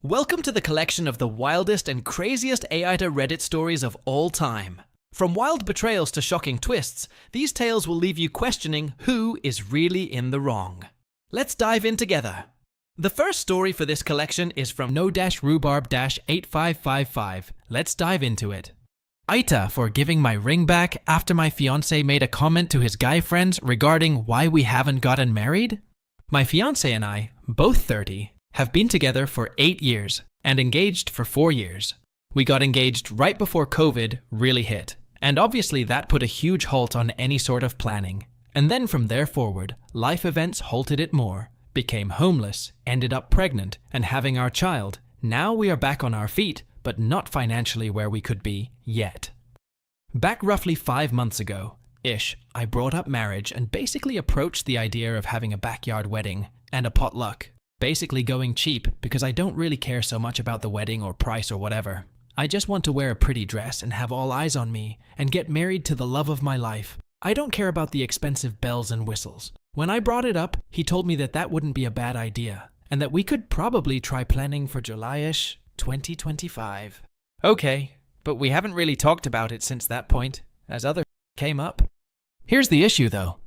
Welcome to the collection of the wildest and craziest AITA Reddit stories of all time. From wild betrayals to shocking twists, these tales will leave you questioning who is really in the wrong. Let's dive in together. The first story for this collection is from no-rhubarb-8555. Let's dive into it. AITA for giving my ring back after my fiancé made a comment to his guy friends regarding why we haven't gotten married? My fiancé and I, both 30, have been together for 8 years and engaged for 4 years. We got engaged right before COVID really hit, and obviously that put a huge halt on any sort of planning. And then from there forward, life events halted it more, became homeless, ended up pregnant, and having our child. Now we are back on our feet, but not financially where we could be yet. Back roughly 5 months ago-ish, I brought up marriage and basically approached the idea of having a backyard wedding and a potluck. Basically going cheap because I don't really care so much about the wedding or price or whatever. I just want to wear a pretty dress and have all eyes on me and get married to the love of my life. I don't care about the expensive bells and whistles. When I brought it up, he told me that that wouldn't be a bad idea and that we could probably try planning for July-ish 2025. Okay, but we haven't really talked about it since that point, as other came up. Here's the issue though.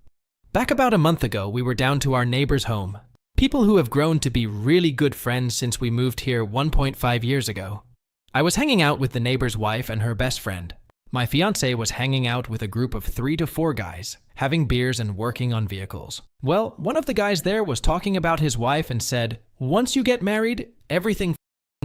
Back about a month ago, we were down to our neighbor's home. People who have grown to be really good friends since we moved here 1.5 years ago. I was hanging out with the neighbor's wife and her best friend. My fiancé was hanging out with a group of 3 to 4 guys, having beers and working on vehicles. Well, one of the guys there was talking about his wife and said, "Once you get married, everything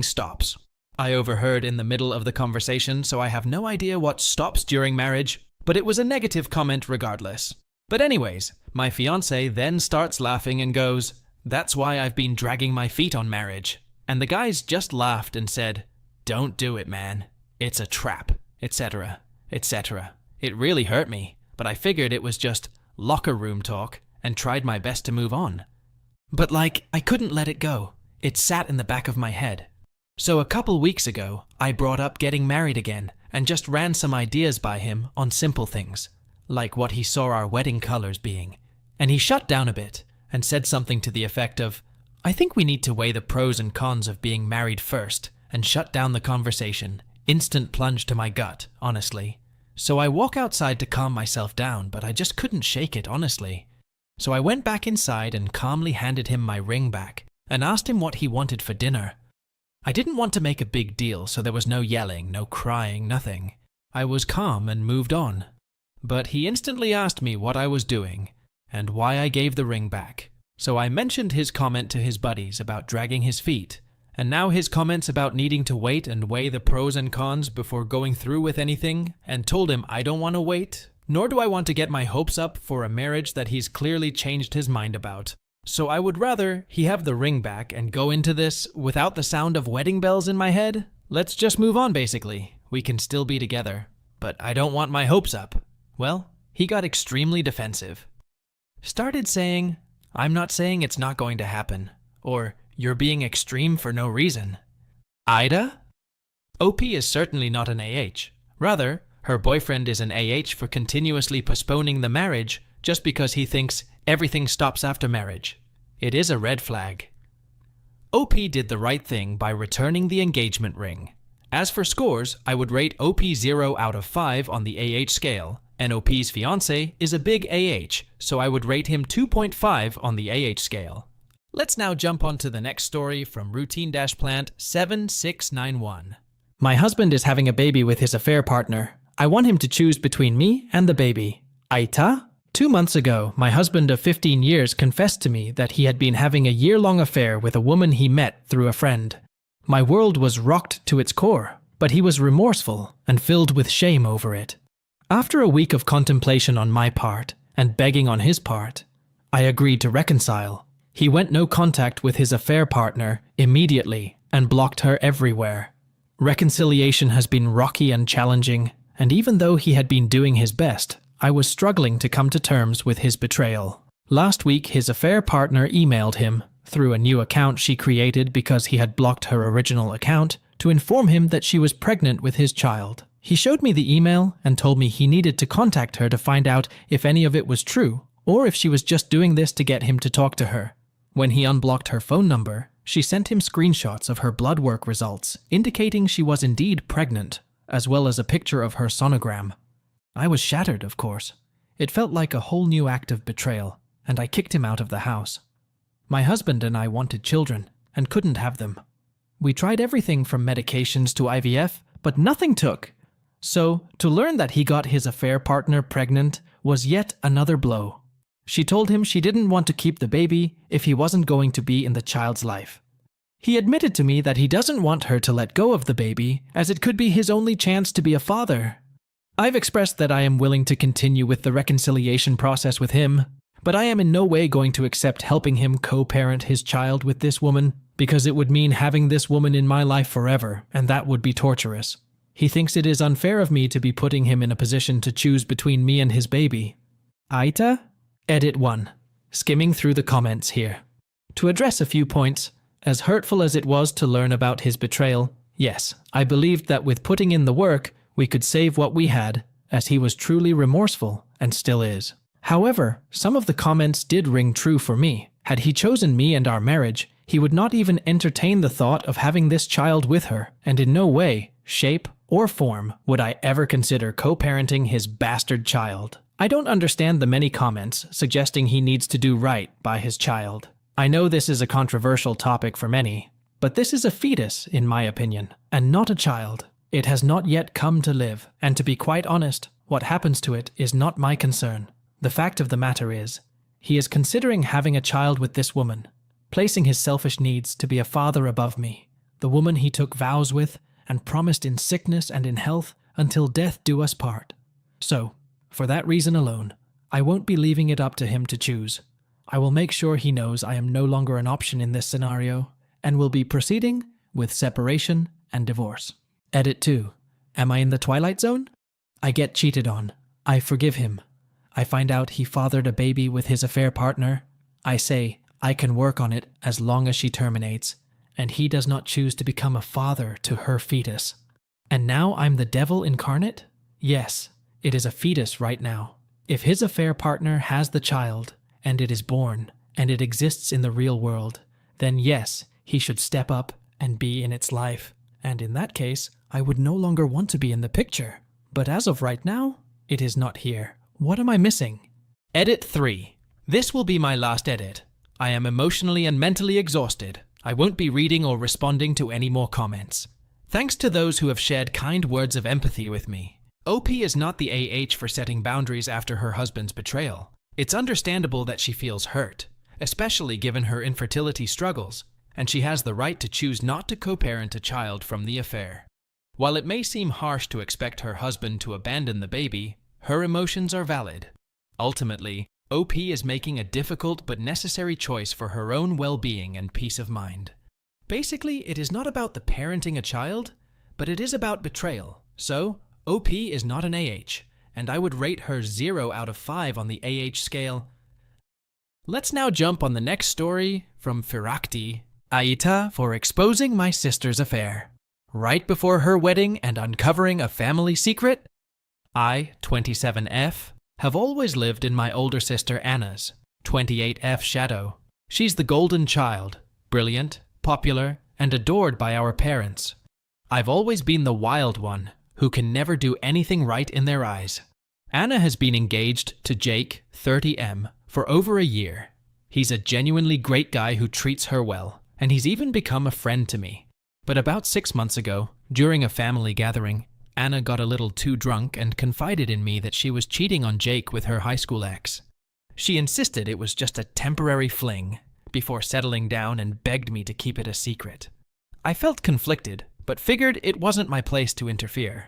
stops." I overheard in the middle of the conversation, so I have no idea what stops during marriage, but it was a negative comment regardless. But anyways, my fiancé then starts laughing and goes, "That's why I've been dragging my feet on marriage." And the guys just laughed and said, "Don't do it, man. It's a trap," etc., etc. It really hurt me, but I figured it was just locker room talk and tried my best to move on. But I couldn't let it go. It sat in the back of my head. So a couple weeks ago, I brought up getting married again and just ran some ideas by him on simple things, like what he saw our wedding colors being. And he shut down a bit and said something to the effect of, "I think we need to weigh the pros and cons of being married first," and shut down the conversation. Instant plunge to my gut, honestly. So I walk outside to calm myself down, but I just couldn't shake it, honestly. So I went back inside and calmly handed him my ring back and asked him what he wanted for dinner. I didn't want to make a big deal, so there was no yelling, no crying, nothing. I was calm and moved on. But he instantly asked me what I was doing and why I gave the ring back. So I mentioned his comment to his buddies about dragging his feet, and now his comments about needing to wait and weigh the pros and cons before going through with anything, and told him I don't want to wait, nor do I want to get my hopes up for a marriage that he's clearly changed his mind about. So I would rather he have the ring back and go into this without the sound of wedding bells in my head. Let's just move on basically. We can still be together, but I don't want my hopes up. Well, he got extremely defensive. Started saying, "I'm not saying it's not going to happen," or "You're being extreme for no reason." AITA? OP is certainly not an AH. Rather, her boyfriend is an AH for continuously postponing the marriage just because he thinks everything stops after marriage. It is a red flag. OP did the right thing by returning the engagement ring. As for scores, I would rate OP 0 out of 5 on the AH scale. And OP's fiancé is a big AH, so I would rate him 2.5 on the AH scale. Let's now jump on to the next story from routine-plant 7691. My husband is having a baby with his affair partner. I want him to choose between me and the baby. AITA? 2 months ago, my husband of 15 years confessed to me that he had been having a year-long affair with a woman he met through a friend. My world was rocked to its core, but he was remorseful and filled with shame over it. After a week of contemplation on my part, and begging on his part, I agreed to reconcile. He went no contact with his affair partner immediately and blocked her everywhere. Reconciliation has been rocky and challenging, and even though he had been doing his best, I was struggling to come to terms with his betrayal. Last week, his affair partner emailed him, through a new account she created because he had blocked her original account, to inform him that she was pregnant with his child. He showed me the email and told me he needed to contact her to find out if any of it was true, or if she was just doing this to get him to talk to her. When he unblocked her phone number, She sent him screenshots of her blood work results, indicating she was indeed pregnant, as well as a picture of her sonogram. I was shattered, of course. It felt like a whole new act of betrayal, and I kicked him out of the house. My husband and I wanted children, and couldn't have them. We tried everything from medications to IVF, but nothing took. So, to learn that he got his affair partner pregnant was yet another blow. She told him she didn't want to keep the baby if he wasn't going to be in the child's life. He admitted to me that he doesn't want her to let go of the baby, as it could be his only chance to be a father. I've expressed that I am willing to continue with the reconciliation process with him, but I am in no way going to accept helping him co-parent his child with this woman, because it would mean having this woman in my life forever, and that would be torturous. He thinks it is unfair of me to be putting him in a position to choose between me and his baby. AITA? Edit 1. Skimming through the comments here. To address a few points, as hurtful as it was to learn about his betrayal, yes, I believed that with putting in the work, we could save what we had, as he was truly remorseful, and still is. However, some of the comments did ring true for me. Had he chosen me and our marriage, he would not even entertain the thought of having this child with her, and in no way, shape, or form would I ever consider co-parenting his bastard child. I don't understand the many comments suggesting he needs to do right by his child. I know this is a controversial topic for many, but this is a fetus, in my opinion, and not a child. It has not yet come to live, and to be quite honest, what happens to it is not my concern. The fact of the matter is, he is considering having a child with this woman, placing his selfish needs to be a father above me, the woman he took vows with and promised in sickness and in health until death do us part. So, for that reason alone, I won't be leaving it up to him to choose. I will make sure he knows I am no longer an option in this scenario, and will be proceeding with separation and divorce. Edit 2. Am I in the twilight zone? I get cheated on. I forgive him. I find out he fathered a baby with his affair partner. I say, I can work on it as long as she terminates, and he does not choose to become a father to her fetus. And now I'm the devil incarnate? Yes, it is a fetus right now. If his affair partner has the child, and it is born, and it exists in the real world, then yes, he should step up and be in its life. And in that case, I would no longer want to be in the picture. But as of right now, it is not here. What am I missing? Edit 3. This will be my last edit. I am emotionally and mentally exhausted. I won't be reading or responding to any more comments. Thanks to those who have shared kind words of empathy with me. OP is not the AH for setting boundaries after her husband's betrayal. It's understandable that she feels hurt, especially given her infertility struggles, and she has the right to choose not to co-parent a child from the affair. While it may seem harsh to expect her husband to abandon the baby, her emotions are valid. Ultimately, OP is making a difficult but necessary choice for her own well-being and peace of mind. Basically, it is not about the parenting a child, but it is about betrayal. So, OP is not an AH, and I would rate her 0 out of 5 on the AH scale. Let's now jump on the next story from Firakti. AITA for exposing my sister's affair. Right before her wedding and uncovering a family secret? I, 27F, have always lived in my older sister Anna's, 28F shadow. She's the golden child, brilliant, popular, and adored by our parents. I've always been the wild one, who can never do anything right in their eyes. Anna has been engaged to Jake, 30M, for over a year. He's a genuinely great guy who treats her well, and he's even become a friend to me. But about 6 months ago, during a family gathering, Anna got a little too drunk and confided in me that she was cheating on Jake with her high school ex. She insisted it was just a temporary fling, before settling down and begged me to keep it a secret. I felt conflicted, but figured it wasn't my place to interfere.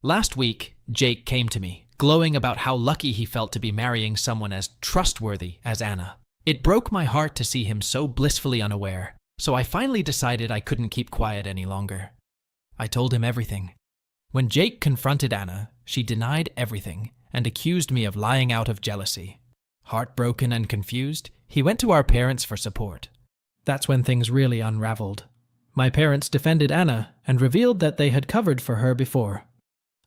Last week, Jake came to me, glowing about how lucky he felt to be marrying someone as trustworthy as Anna. It broke my heart to see him so blissfully unaware, so I finally decided I couldn't keep quiet any longer. I told him everything. When Jake confronted Anna, she denied everything and accused me of lying out of jealousy. Heartbroken and confused, he went to our parents for support. That's when things really unraveled. My parents defended Anna and revealed that they had covered for her before.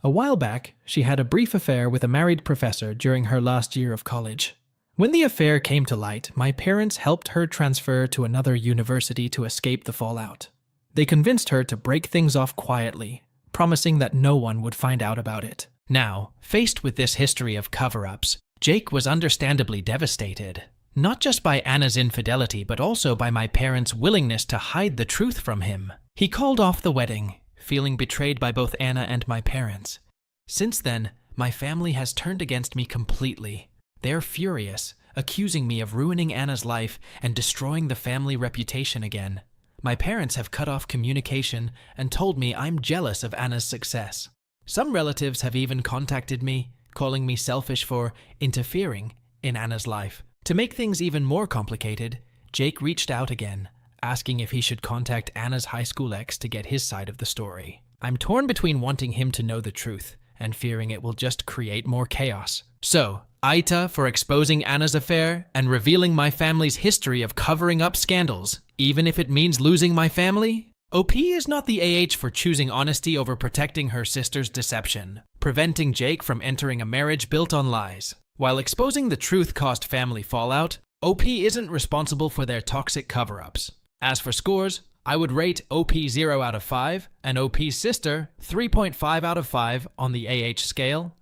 A while back, she had a brief affair with a married professor during her last year of college. When the affair came to light, my parents helped her transfer to another university to escape the fallout. They convinced her to break things off quietly, promising that no one would find out about it. Now, faced with this history of cover-ups, Jake was understandably devastated. Not just by Anna's infidelity, but also by my parents' willingness to hide the truth from him. He called off the wedding, feeling betrayed by both Anna and my parents. Since then, my family has turned against me completely. They're furious, accusing me of ruining Anna's life and destroying the family reputation again. My parents have cut off communication and told me I'm jealous of Anna's success. Some relatives have even contacted me, calling me selfish for interfering in Anna's life. To make things even more complicated, Jake reached out again, asking if he should contact Anna's high school ex to get his side of the story. I'm torn between wanting him to know the truth and fearing it will just create more chaos. So, AITA for exposing Anna's affair and revealing my family's history of covering up scandals, even if it means losing my family? OP is not the AH for choosing honesty over protecting her sister's deception, preventing Jake from entering a marriage built on lies. While exposing the truth caused family fallout, OP isn't responsible for their toxic cover-ups. As for scores, I would rate OP 0 out of 5 and OP's sister 3.5 out of 5 on the AH scale.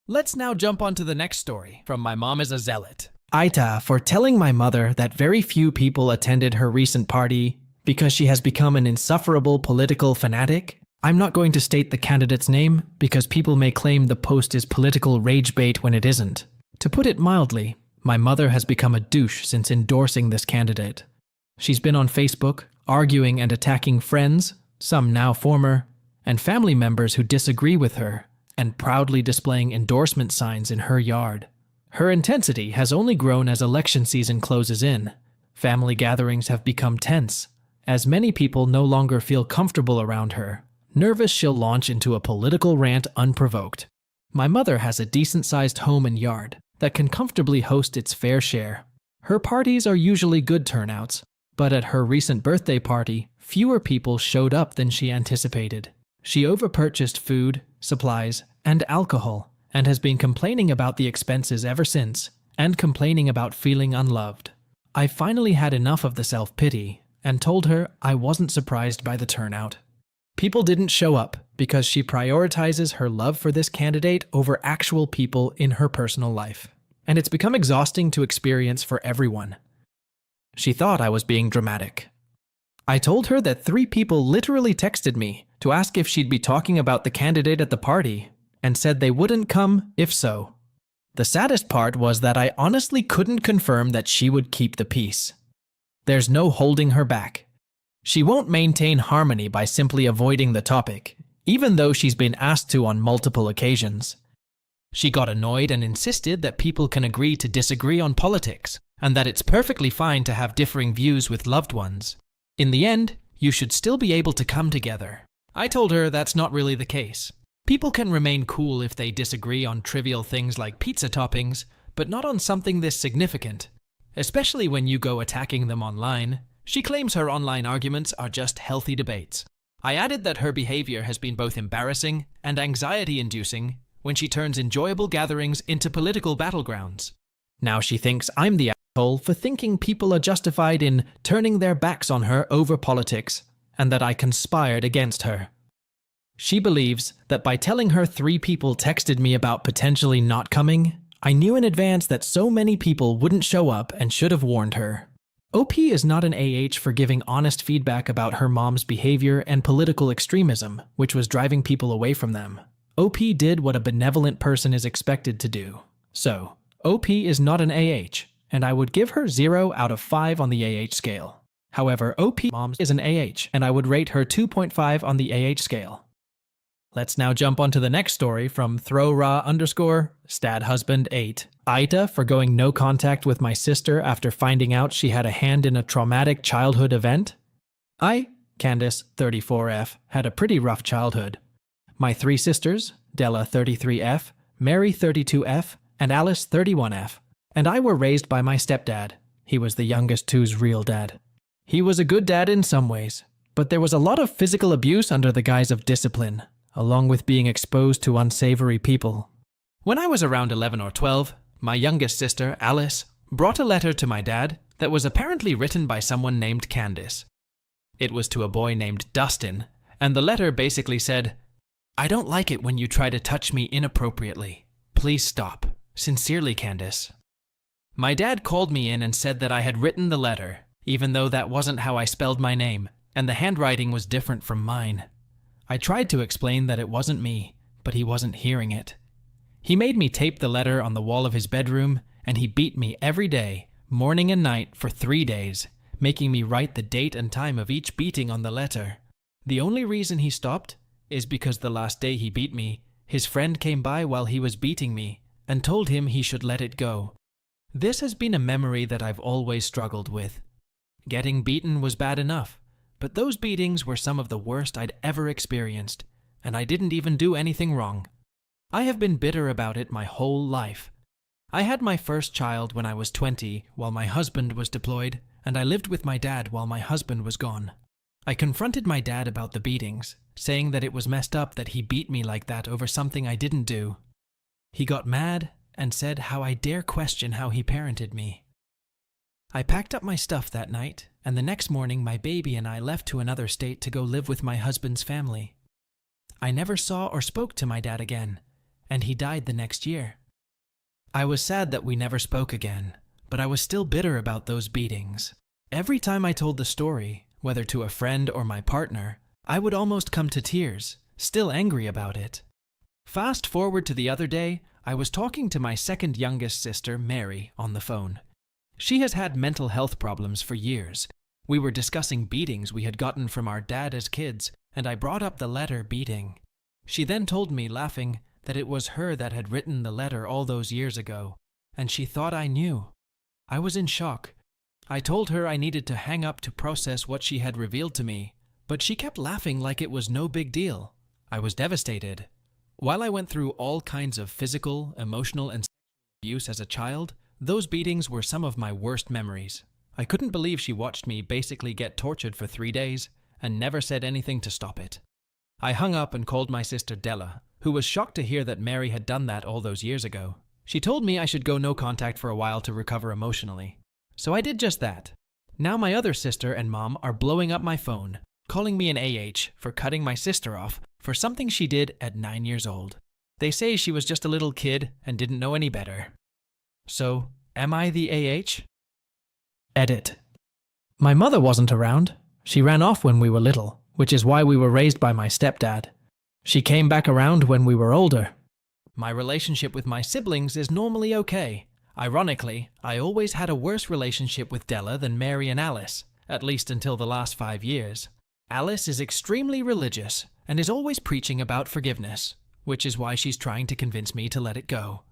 Let's now jump on to the next story from My Mom is a Zealot. AITA for telling my mother that very few people attended her recent party because she has become an insufferable political fanatic. I'm not going to state the candidate's name because people may claim the post is political rage bait when it isn't. To put it mildly, my mother has become a douche since endorsing this candidate. She's been on Facebook, arguing and attacking friends, some now former, and family members who disagree with her, and proudly displaying endorsement signs in her yard. Her intensity has only grown as election season closes in. Family gatherings have become tense, as many people no longer feel comfortable around her. Nervous, she'll launch into a political rant unprovoked. My mother has a decent-sized home and yard that can comfortably host its fair share. Her parties are usually good turnouts, but at her recent birthday party, fewer people showed up than she anticipated. She overpurchased food, supplies, and alcohol, and has been complaining about the expenses ever since, and complaining about feeling unloved. I finally had enough of the self-pity, and told her I wasn't surprised by the turnout. People didn't show up because she prioritizes her love for this candidate over actual people in her personal life, and it's become exhausting to experience for everyone. She thought I was being dramatic. I told her that 3 people literally texted me to ask if she'd be talking about the candidate at the party, and said they wouldn't come if so. The saddest part was that I honestly couldn't confirm that she would keep the peace. There's no holding her back. She won't maintain harmony by simply avoiding the topic, even though she's been asked to on multiple occasions. She got annoyed and insisted that people can agree to disagree on politics, and that it's perfectly fine to have differing views with loved ones. In the end, you should still be able to come together. I told her that's not really the case. People can remain cool if they disagree on trivial things like pizza toppings, but not on something this significant, especially when you go attacking them online. She claims her online arguments are just healthy debates. I added that her behavior has been both embarrassing and anxiety-inducing when she turns enjoyable gatherings into political battlegrounds. Now she thinks I'm the asshole for thinking people are justified in turning their backs on her over politics, and that I conspired against her. She believes that by telling her 3 people texted me about potentially not coming, I knew in advance that so many people wouldn't show up and should have warned her. OP is not an AH for giving honest feedback about her mom's behavior and political extremism, which was driving people away from them. OP did what a benevolent person is expected to do. So, OP is not an AH, and I would give her 0 out of 5 on the AH scale. However, OP mom is an AH, and I would rate her 2.5 on the AH scale. Let's now jump onto the next story from throwraw_stadhusband8. AITA for going no contact with my sister after finding out she had a hand in a traumatic childhood event. I, Candace, 34F, had a pretty rough childhood. My 3 sisters, Della, 33F, Mary, 32F, and Alice, 31F, and I were raised by my stepdad. He was the youngest two's real dad. He was a good dad in some ways, but there was a lot of physical abuse under the guise of discipline, along with being exposed to unsavory people. When I was around 11 or 12, my youngest sister, Alice, brought a letter to my dad that was apparently written by someone named Candace. It was to a boy named Dustin, and the letter basically said, "I don't like it when you try to touch me inappropriately. Please stop. Sincerely, Candace." My dad called me in and said that I had written the letter, even though that wasn't how I spelled my name, and the handwriting was different from mine. I tried to explain that it wasn't me, but he wasn't hearing it. He made me tape the letter on the wall of his bedroom, and he beat me every day, morning and night, for 3 days, making me write the date and time of each beating on the letter. The only reason he stopped is because the last day he beat me, his friend came by while he was beating me and told him he should let it go. This has been a memory that I've always struggled with. Getting beaten was bad enough, but those beatings were some of the worst I'd ever experienced, and I didn't even do anything wrong. I have been bitter about it my whole life. I had my first child when I was 20 while my husband was deployed, and I lived with my dad while my husband was gone. I confronted my dad about the beatings, saying that it was messed up that he beat me like that over something I didn't do. He got mad and said how I dare question how he parented me. I packed up my stuff that night, and the next morning my baby and I left to another state to go live with my husband's family. I never saw or spoke to my dad again, and he died the next year. I was sad that we never spoke again, but I was still bitter about those beatings. Every time I told the story, whether to a friend or my partner, I would almost come to tears, still angry about it. Fast forward to the other day, I was talking to my second youngest sister, Mary, on the phone. She has had mental health problems for years. We were discussing beatings we had gotten from our dad as kids, and I brought up the letter beating. She then told me, laughing, that it was her that had written the letter all those years ago, and she thought I knew. I was in shock. I told her I needed to hang up to process what she had revealed to me, but she kept laughing like it was no big deal. I was devastated. While I went through all kinds of physical, emotional, and sexual abuse as a child, those beatings were some of my worst memories. I couldn't believe she watched me basically get tortured for 3 days and never said anything to stop it. I hung up and called my sister Della, who was shocked to hear that Mary had done that all those years ago. She told me I should go no contact for a while to recover emotionally. So I did just that. Now my other sister and mom are blowing up my phone, calling me an AH for cutting my sister off for something she did at 9 years old. They say she was just a little kid and didn't know any better. So, am I the AH? Edit. My mother wasn't around. She ran off when we were little, which is why we were raised by my stepdad. She came back around when we were older. My relationship with my siblings is normally okay. Ironically, I always had a worse relationship with Della than Mary and Alice, at least until the last 5 years. Alice is extremely religious and is always preaching about forgiveness, which is why she's trying to convince me to let it go.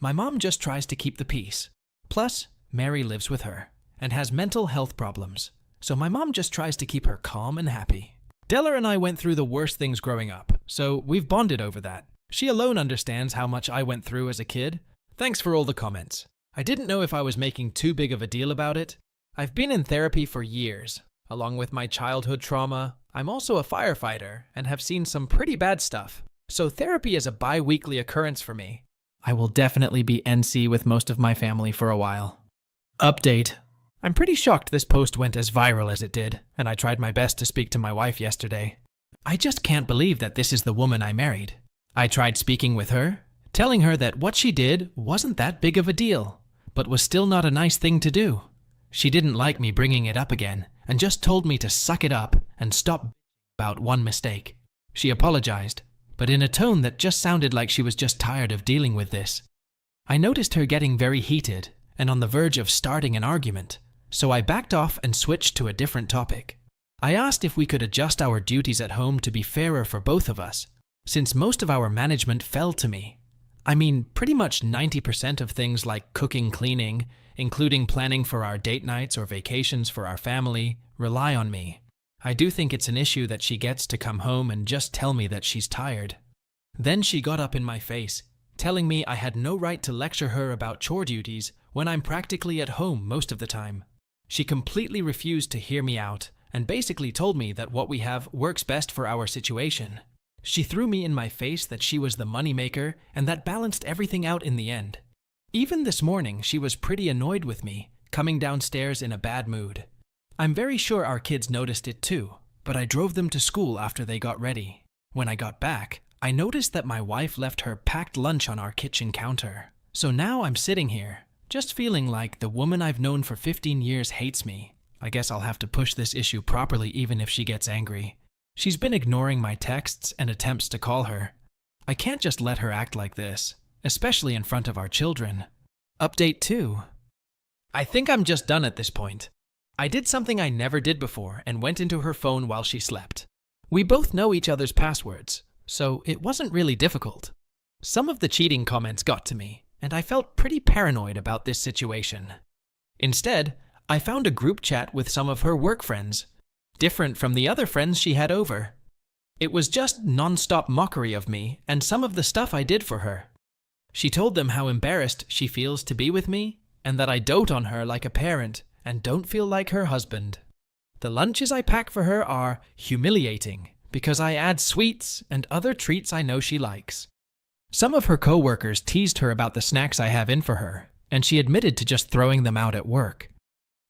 My mom just tries to keep the peace. Plus, Mary lives with her and has mental health problems, so my mom just tries to keep her calm and happy. Della and I went through the worst things growing up, so we've bonded over that. She alone understands how much I went through as a kid. Thanks for all the comments. I didn't know if I was making too big of a deal about it. I've been in therapy for years. Along with my childhood trauma, I'm also a firefighter and have seen some pretty bad stuff. So therapy is a bi-weekly occurrence for me. I will definitely be NC with most of my family for a while. Update. I'm pretty shocked this post went as viral as it did, and I tried my best to speak to my wife yesterday. I just can't believe that this is the woman I married. I tried speaking with her, telling her that what she did wasn't that big of a deal, but was still not a nice thing to do. She didn't like me bringing it up again, and just told me to suck it up and stop about one mistake. She apologized, but in a tone that just sounded like she was just tired of dealing with this. I noticed her getting very heated and on the verge of starting an argument, so I backed off and switched to a different topic. I asked if we could adjust our duties at home to be fairer for both of us, since most of our management fell to me. I mean, pretty much 90% of things like cooking, cleaning, including planning for our date nights or vacations for our family, rely on me. I do think it's an issue that she gets to come home and just tell me that she's tired. Then she got up in my face, telling me I had no right to lecture her about chore duties when I'm practically at home most of the time. She completely refused to hear me out and basically told me that what we have works best for our situation. She threw me in my face that she was the moneymaker and that balanced everything out in the end. Even this morning, she was pretty annoyed with me, coming downstairs in a bad mood. I'm very sure our kids noticed it too, but I drove them to school after they got ready. When I got back, I noticed that my wife left her packed lunch on our kitchen counter. So now I'm sitting here, just feeling like the woman I've known for 15 years hates me. I guess I'll have to push this issue properly even if she gets angry. She's been ignoring my texts and attempts to call her. I can't just let her act like this, especially in front of our children. Update 2. I think I'm just done at this point. I did something I never did before and went into her phone while she slept. We both know each other's passwords, so it wasn't really difficult. Some of the cheating comments got to me, and I felt pretty paranoid about this situation. Instead, I found a group chat with some of her work friends, different from the other friends she had over. It was just non-stop mockery of me and some of the stuff I did for her. She told them how embarrassed she feels to be with me, and that I dote on her like a parent and don't feel like her husband. The lunches I pack for her are humiliating because I add sweets and other treats I know she likes. Some of her co-workers teased her about the snacks I have in for her, and she admitted to just throwing them out at work.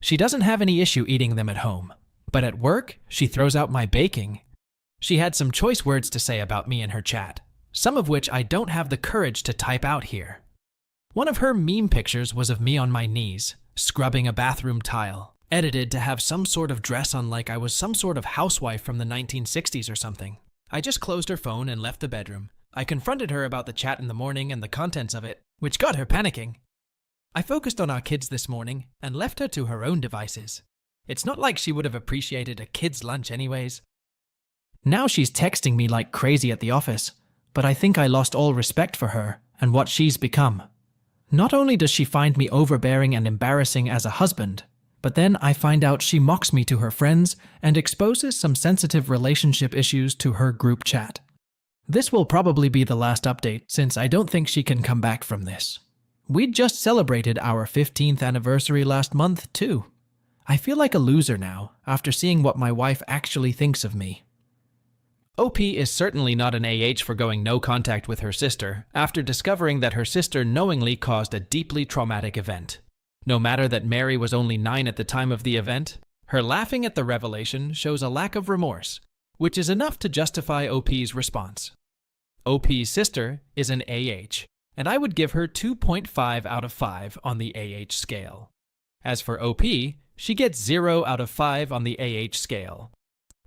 She doesn't have any issue eating them at home, but at work, she throws out my baking. She had some choice words to say about me in her chat, some of which I don't have the courage to type out here. One of her meme pictures was of me on my knees, scrubbing a bathroom tile, edited to have some sort of dress on like I was some sort of housewife from the 1960s or something. I just closed her phone and left the bedroom. I confronted her about the chat in the morning and the contents of it, which got her panicking. I focused on our kids this morning and left her to her own devices. It's not like she would have appreciated a kid's lunch anyways. Now she's texting me like crazy at the office, but I think I lost all respect for her and what she's become. Not only does she find me overbearing and embarrassing as a husband, but then I find out she mocks me to her friends and exposes some sensitive relationship issues to her group chat. This will probably be the last update since I don't think she can come back from this. We'd just celebrated our 15th anniversary last month too. I feel like a loser now after seeing what my wife actually thinks of me. OP is certainly not an AH for going no contact with her sister after discovering that her sister knowingly caused a deeply traumatic event. No matter that Mary was only 9 at the time of the event, her laughing at the revelation shows a lack of remorse, which is enough to justify OP's response. OP's sister is an AH, and I would give her 2.5 out of 5 on the AH scale. As for OP, she gets 0 out of 5 on the AH scale.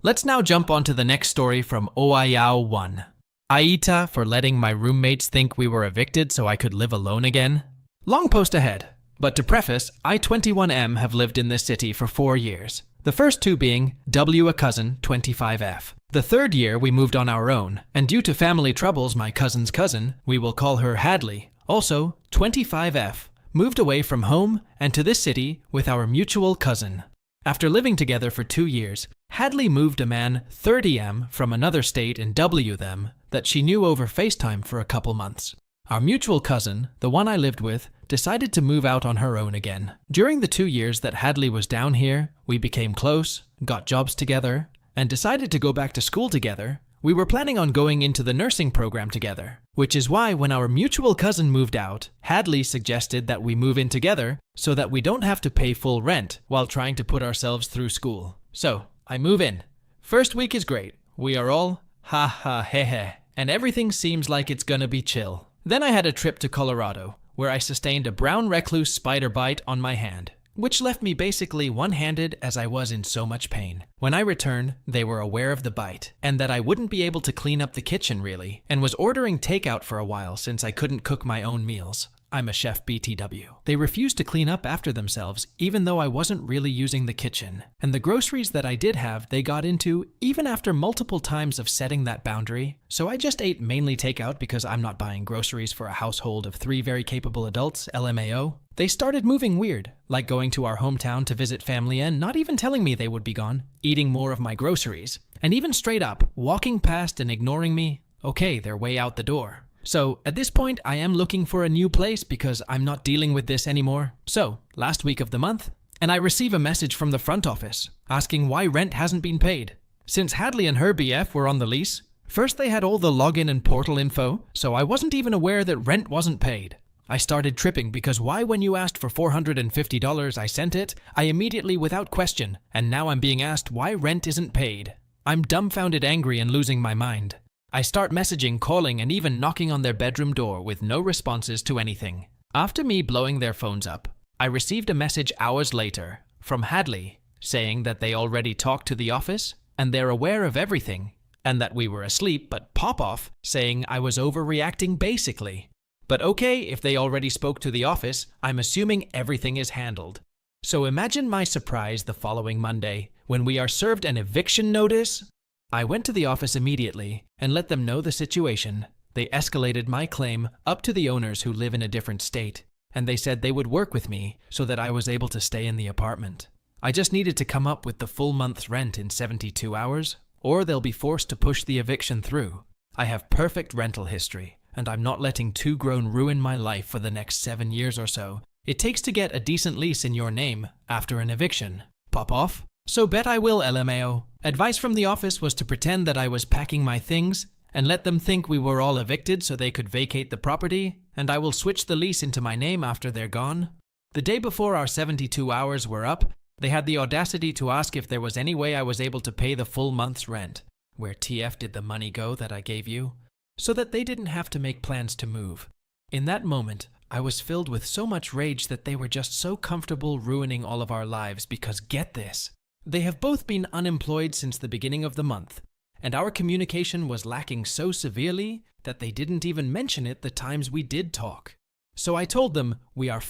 Let's now jump onto the next story from Oayao 1. AITA for letting my roommates think we were evicted so I could live alone again. Long post ahead, but to preface, I 21M have lived in this city for 4 years. The first 2 being W a cousin 25F. The 3rd year we moved on our own, and due to family troubles my cousin's cousin, we will call her Hadley, also 25F, moved away from home and to this city with our mutual cousin. After living together for 2 years, Hadley moved a man 30M from another state in W them that she knew over FaceTime for a couple months. Our mutual cousin, the one I lived with, decided to move out on her own again. During the 2 years that Hadley was down here, we became close, got jobs together, and decided to go back to school together. We were planning on going into the nursing program together, which is why when our mutual cousin moved out, Hadley suggested that we move in together so that we don't have to pay full rent while trying to put ourselves through school. So, I move in. First week is great. We are all ha ha he he, and everything seems like it's gonna be chill. Then I had a trip to Colorado, where I sustained a brown recluse spider bite on my hand, which left me basically one-handed as I was in so much pain. When I returned, they were aware of the bite, and that I wouldn't be able to clean up the kitchen really, and was ordering takeout for a while since I couldn't cook my own meals. I'm a chef BTW. They refused to clean up after themselves even though I wasn't really using the kitchen. And the groceries that I did have they got into even after multiple times of setting that boundary. So I just ate mainly takeout because I'm not buying groceries for a household of 3 very capable adults, LMAO. They started moving weird, like going to our hometown to visit family and not even telling me they would be gone, eating more of my groceries, and even straight up, walking past and ignoring me. Okay, they're way out the door. So, at this point, I am looking for a new place because I'm not dealing with this anymore. So, last week of the month, and I receive a message from the front office asking why rent hasn't been paid. Since Hadley and her BF were on the lease, first they had all the login and portal info, so I wasn't even aware that rent wasn't paid. I started tripping because why when you asked for $450 I sent it, I immediately without question, and now I'm being asked why rent isn't paid. I'm dumbfounded, angry, and losing my mind. I start messaging, calling, and even knocking on their bedroom door with no responses to anything. After me blowing their phones up, I received a message hours later from Hadley saying that they already talked to the office and they're aware of everything and that we were asleep, but pop-off saying I was overreacting basically. But okay, if they already spoke to the office, I'm assuming everything is handled. So imagine my surprise the following Monday when we are served an eviction notice. I went to the office immediately and let them know the situation. They escalated my claim up to the owners who live in a different state, and they said they would work with me so that I was able to stay in the apartment. I just needed to come up with the full month's rent in 72 hours, or they'll be forced to push the eviction through. I have perfect rental history, and I'm not letting two grown ruin my life for the next 7 years or so. It takes to get a decent lease in your name after an eviction. Pop off? So bet I will, LMAO. Advice from the office was to pretend that I was packing my things and let them think we were all evicted so they could vacate the property, and I will switch the lease into my name after they're gone. The day before our 72 hours were up, they had the audacity to ask if there was any way I was able to pay the full month's rent. Where TF did the money go that I gave you? So that they didn't have to make plans to move. In that moment, I was filled with so much rage that they were just so comfortable ruining all of our lives because get this, they have both been unemployed since the beginning of the month, and our communication was lacking so severely that they didn't even mention it the times we did talk. So I told them, we are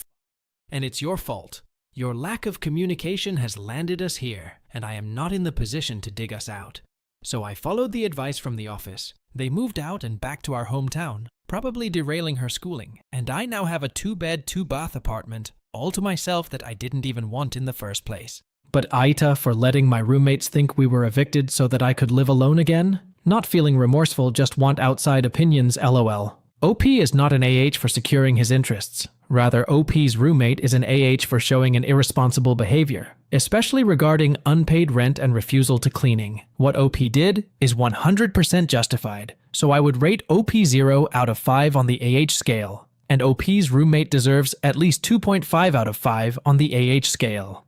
and it's your fault. Your lack of communication has landed us here, and I am not in the position to dig us out. So I followed the advice from the office. They moved out and back to our hometown, probably derailing her schooling, and I now have a 2-bed, 2-bath apartment all to myself that I didn't even want in the first place. But AITA for letting my roommates think we were evicted so that I could live alone again? Not feeling remorseful, just want outside opinions, LOL. OP is not an AH for securing his interests. Rather, OP's roommate is an AH for showing an irresponsible behavior, especially regarding unpaid rent and refusal to cleaning. What OP did is 100% justified, so I would rate OP 0 out of 5 on the AH scale, and OP's roommate deserves at least 2.5 out of 5 on the AH scale.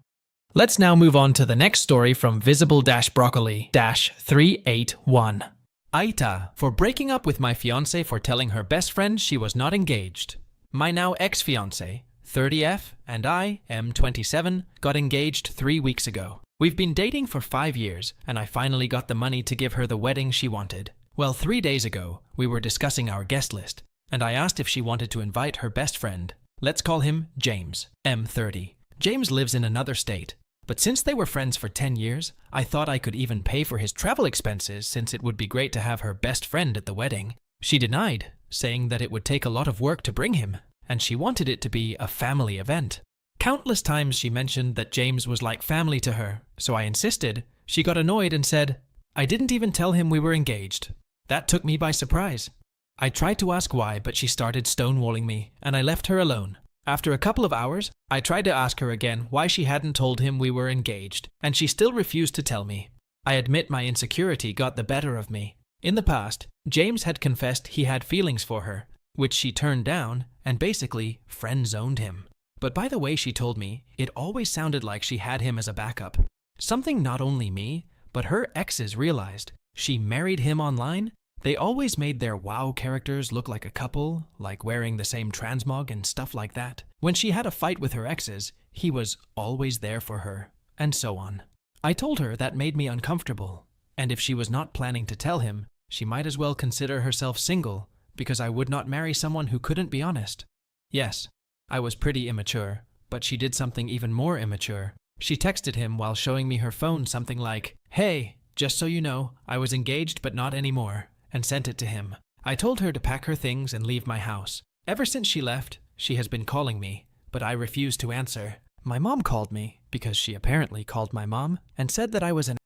Let's now move on to the next story from Visible-Broccoli-381. AITA for breaking up with my fiancé for telling her best friend she was not engaged. My now ex-fiancé, 30F, and I, M27, got engaged 3 weeks ago. We've been dating for 5 years, and I finally got the money to give her the wedding she wanted. Well, 3 days ago, we were discussing our guest list, and I asked if she wanted to invite her best friend. Let's call him James, M30. James lives in another state, but since they were friends for 10 years, I thought I could even pay for his travel expenses since it would be great to have her best friend at the wedding. She denied, saying that it would take a lot of work to bring him, and she wanted it to be a family event. Countless times she mentioned that James was like family to her, so I insisted. She got annoyed and said, I didn't even tell him we were engaged. That took me by surprise. I tried to ask why, but she started stonewalling me, and I left her alone. After a couple of hours, I tried to ask her again why she hadn't told him we were engaged, and she still refused to tell me. I admit my insecurity got the better of me. In the past, James had confessed he had feelings for her, which she turned down and basically friend-zoned him. But by the way she told me, it always sounded like she had him as a backup. Something not only me, but her exes realized. She married him online. They always made their WoW characters look like a couple, like wearing the same transmog and stuff like that. When she had a fight with her exes, he was always there for her, and so on. I told her that made me uncomfortable, and if she was not planning to tell him, she might as well consider herself single, because I would not marry someone who couldn't be honest. Yes, I was pretty immature, but she did something even more immature. She texted him while showing me her phone something like, "Hey, just so you know, I was engaged but not anymore," and sent it to him. I told her to pack her things and leave my house. Ever since she left, she has been calling me, but I refused to answer. My mom called me, because she apparently called my mom, and said that I was an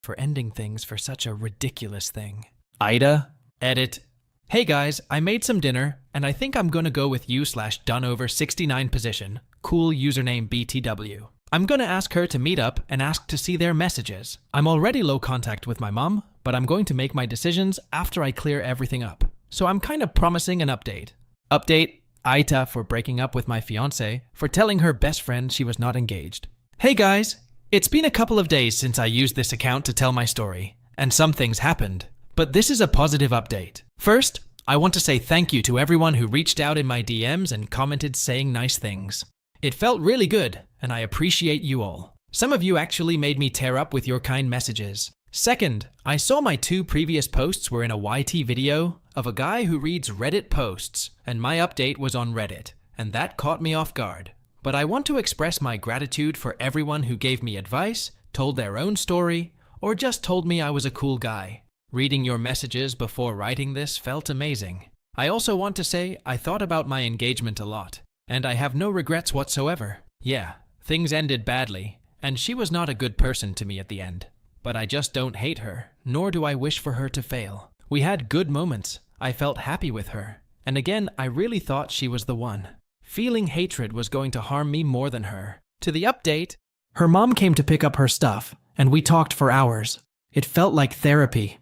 for ending things for such a ridiculous thing. AITA, edit. Hey guys, I made some dinner, and I think I'm gonna go with you/doneover69 position. Cool username BTW. I'm gonna ask her to meet up and ask to see their messages. I'm already low contact with my mom, but I'm going to make my decisions after I clear everything up. So I'm kind of promising an update. Update, AITA for breaking up with my fiancé for telling her best friend she was not engaged. Hey guys, it's been a couple of days since I used this account to tell my story, and some things happened, but this is a positive update. First, I want to say thank you to everyone who reached out in my DMs and commented saying nice things. It felt really good, and I appreciate you all. Some of you actually made me tear up with your kind messages. Second, I saw my 2 previous posts were in a YT video of a guy who reads Reddit posts, and my update was on Reddit, and that caught me off guard. But I want to express my gratitude for everyone who gave me advice, told their own story, or just told me I was a cool guy. Reading your messages before writing this felt amazing. I also want to say I thought about my engagement a lot, and I have no regrets whatsoever. Yeah, things ended badly, and she was not a good person to me at the end. But I just don't hate her, nor do I wish for her to fail. We had good moments. I felt happy with her. And again, I really thought she was the one. Feeling hatred was going to harm me more than her. To the update, her mom came to pick up her stuff, and we talked for hours. It felt like therapy.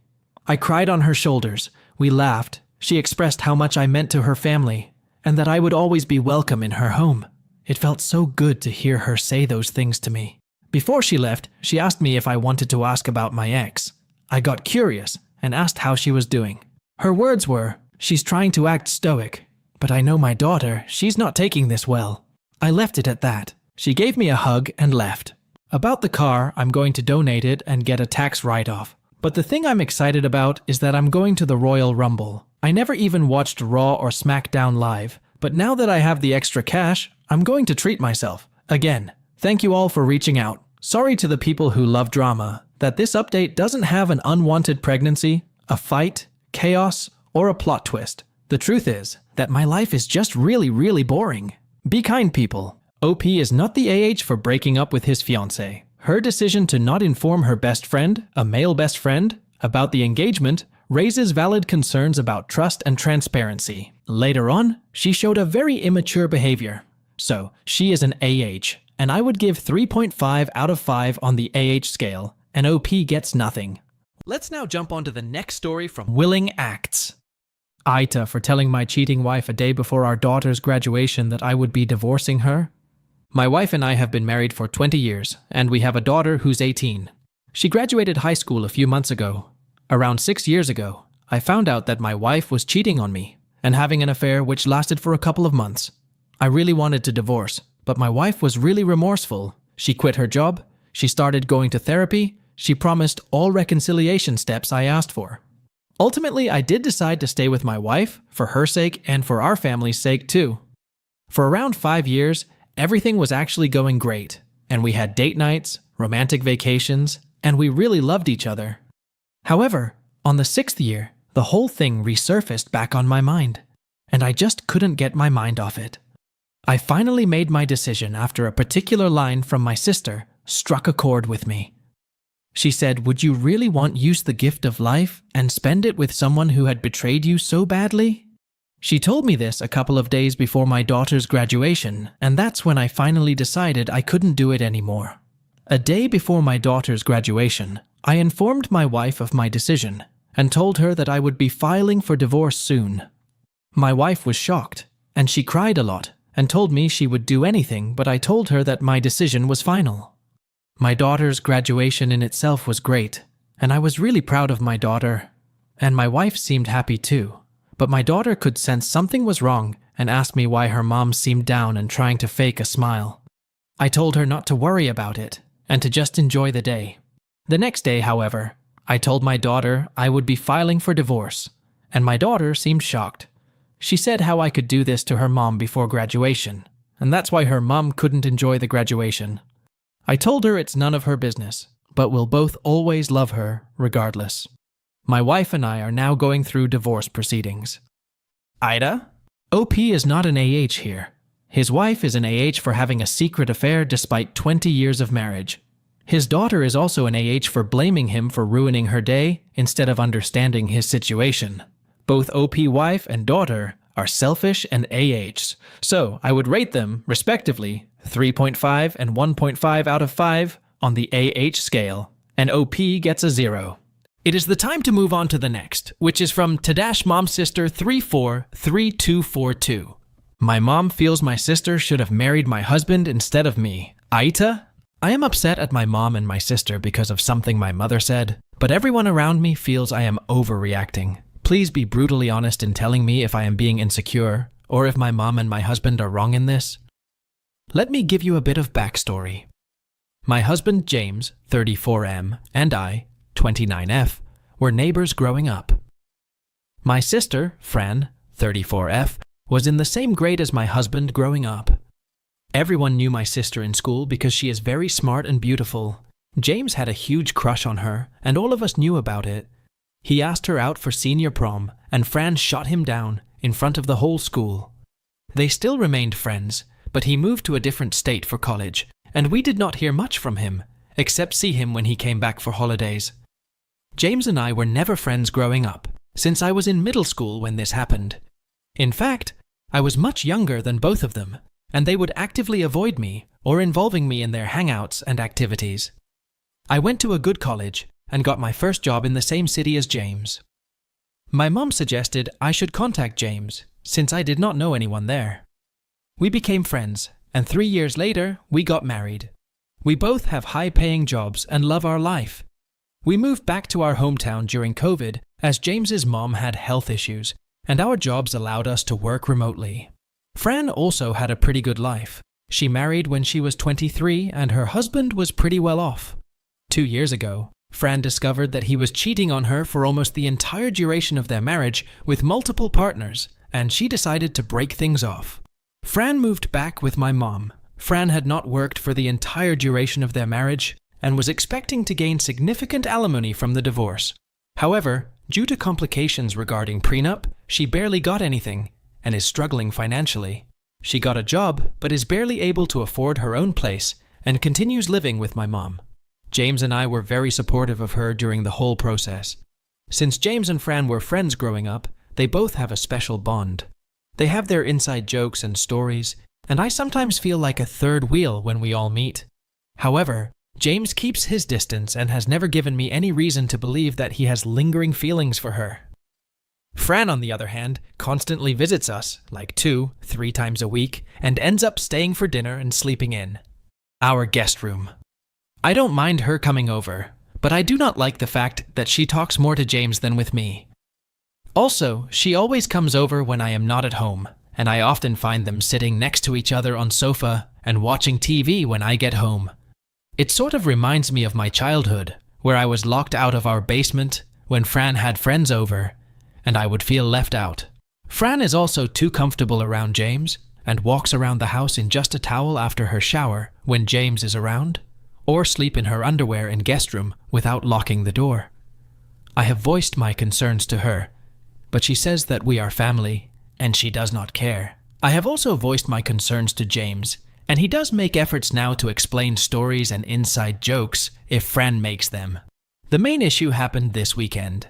I cried on her shoulders. We laughed. She expressed how much I meant to her family, and that I would always be welcome in her home. It felt so good to hear her say those things to me. Before she left, she asked me if I wanted to ask about my ex. I got curious and asked how she was doing. Her words were, "She's trying to act stoic, but I know my daughter, she's not taking this well." I left it at that. She gave me a hug and left. About the car, I'm going to donate it and get a tax write-off. But the thing I'm excited about is that I'm going to the Royal Rumble. I never even watched Raw or SmackDown live, but now that I have the extra cash, I'm going to treat myself. Again, thank you all for reaching out. Sorry to the people who love drama, that this update doesn't have an unwanted pregnancy, a fight, chaos, or a plot twist. The truth is that my life is just really boring. Be kind, people. OP is not the AH for breaking up with his fiancé. Her decision to not inform her best friend, a male best friend, about the engagement raises valid concerns about trust and transparency. Later on, she showed a very immature behavior. So, she is an AH, and I would give 3.5 out of 5 on the AH scale, and OP gets nothing. Let's now jump on to the next story from Willing Acts. AITA for telling my cheating wife a day before our daughter's graduation that I would be divorcing her. My wife and I have been married for 20 years, and we have a daughter who's 18. She graduated high school a few months ago. Around 6 years ago, I found out that my wife was cheating on me and having an affair which lasted for a couple of months. I really wanted to divorce, but my wife was really remorseful. She quit her job, she started going to therapy, she promised all reconciliation steps I asked for. Ultimately, I did decide to stay with my wife, for her sake and for our family's sake too. For around 5 years, everything was actually going great, and we had date nights, romantic vacations, and we really loved each other. However, on the 6th year, the whole thing resurfaced back on my mind, and I just couldn't get my mind off it. I finally made my decision after a particular line from my sister struck a chord with me. She said, "Would you really want use the gift of life and spend it with someone who had betrayed you so badly?" She told me this a couple of days before my daughter's graduation, and that's when I finally decided I couldn't do it anymore. A day before my daughter's graduation, I informed my wife of my decision and told her that I would be filing for divorce soon. My wife was shocked, and she cried a lot and told me she would do anything, but I told her that my decision was final. My daughter's graduation in itself was great, and I was really proud of my daughter, and my wife seemed happy too. But my daughter could sense something was wrong and asked me why her mom seemed down and trying to fake a smile. I told her not to worry about it and to just enjoy the day. The next day, however, I told my daughter I would be filing for divorce, and my daughter seemed shocked. She said how I could do this to her mom before graduation, and that's why her mom couldn't enjoy the graduation. I told her it's none of her business, but we'll both always love her regardless. My wife and I are now going through divorce proceedings. AITA? OP is not an AH here. His wife is an AH for having a secret affair despite 20 years of marriage. His daughter is also an AH for blaming him for ruining her day instead of understanding his situation. Both OP wife and daughter are selfish and AHs, so I would rate them, respectively, 3.5 and 1.5 out of 5 on the AH scale, and OP gets a 0. It is the time to move on to the next, which is from Tadash Momsister 343242. My mom feels my sister should have married my husband instead of me. AITA? I am upset at my mom and my sister because of something my mother said, but everyone around me feels I am overreacting. Please be brutally honest in telling me if I am being insecure, or if my mom and my husband are wrong in this. Let me give you a bit of backstory. My husband James, 34M, and I, 29F, were neighbors growing up. My sister, Fran, 34F, was in the same grade as my husband growing up. Everyone knew my sister in school because she is very smart and beautiful. James had a huge crush on her, and all of us knew about it. He asked her out for senior prom, and Fran shot him down in front of the whole school. They still remained friends, but he moved to a different state for college, and we did not hear much from him, except see him when he came back for holidays. James and I were never friends growing up, since I was in middle school when this happened. In fact, I was much younger than both of them, and they would actively avoid me or involving me in their hangouts and activities. I went to a good college and got my first job in the same city as James. My mom suggested I should contact James, since I did not know anyone there. We became friends, and 3 years later, we got married. We both have high-paying jobs and love our life. We moved back to our hometown during COVID as James's mom had health issues, and our jobs allowed us to work remotely. Fran also had a pretty good life. She married when she was 23 and her husband was pretty well off. 2 years ago, Fran discovered that he was cheating on her for almost the entire duration of their marriage with multiple partners, and she decided to break things off. Fran moved back with my mom. Fran had not worked for the entire duration of their marriage and was expecting to gain significant alimony from the divorce. However, due to complications regarding prenup, she barely got anything and is struggling financially. She got a job but is barely able to afford her own place and continues living with my mom. James and I were very supportive of her during the whole process. Since James and Fran were friends growing up, they both have a special bond. They have their inside jokes and stories, and I sometimes feel like a third wheel when we all meet. However, James keeps his distance and has never given me any reason to believe that he has lingering feelings for her. Fran, on the other hand, constantly visits us, like 2-3 times a week, and ends up staying for dinner and sleeping in our guest room. I don't mind her coming over, but I do not like the fact that she talks more to James than with me. Also, she always comes over when I am not at home, and I often find them sitting next to each other on sofa and watching TV when I get home. It sort of reminds me of my childhood, where I was locked out of our basement when Fran had friends over, and I would feel left out. Fran is also too comfortable around James and walks around the house in just a towel after her shower when James is around, or sleep in her underwear in guest room without locking the door. I have voiced my concerns to her, but she says that we are family, and she does not care. I have also voiced my concerns to James, and he does make efforts now to explain stories and inside jokes if Fran makes them. The main issue happened this weekend.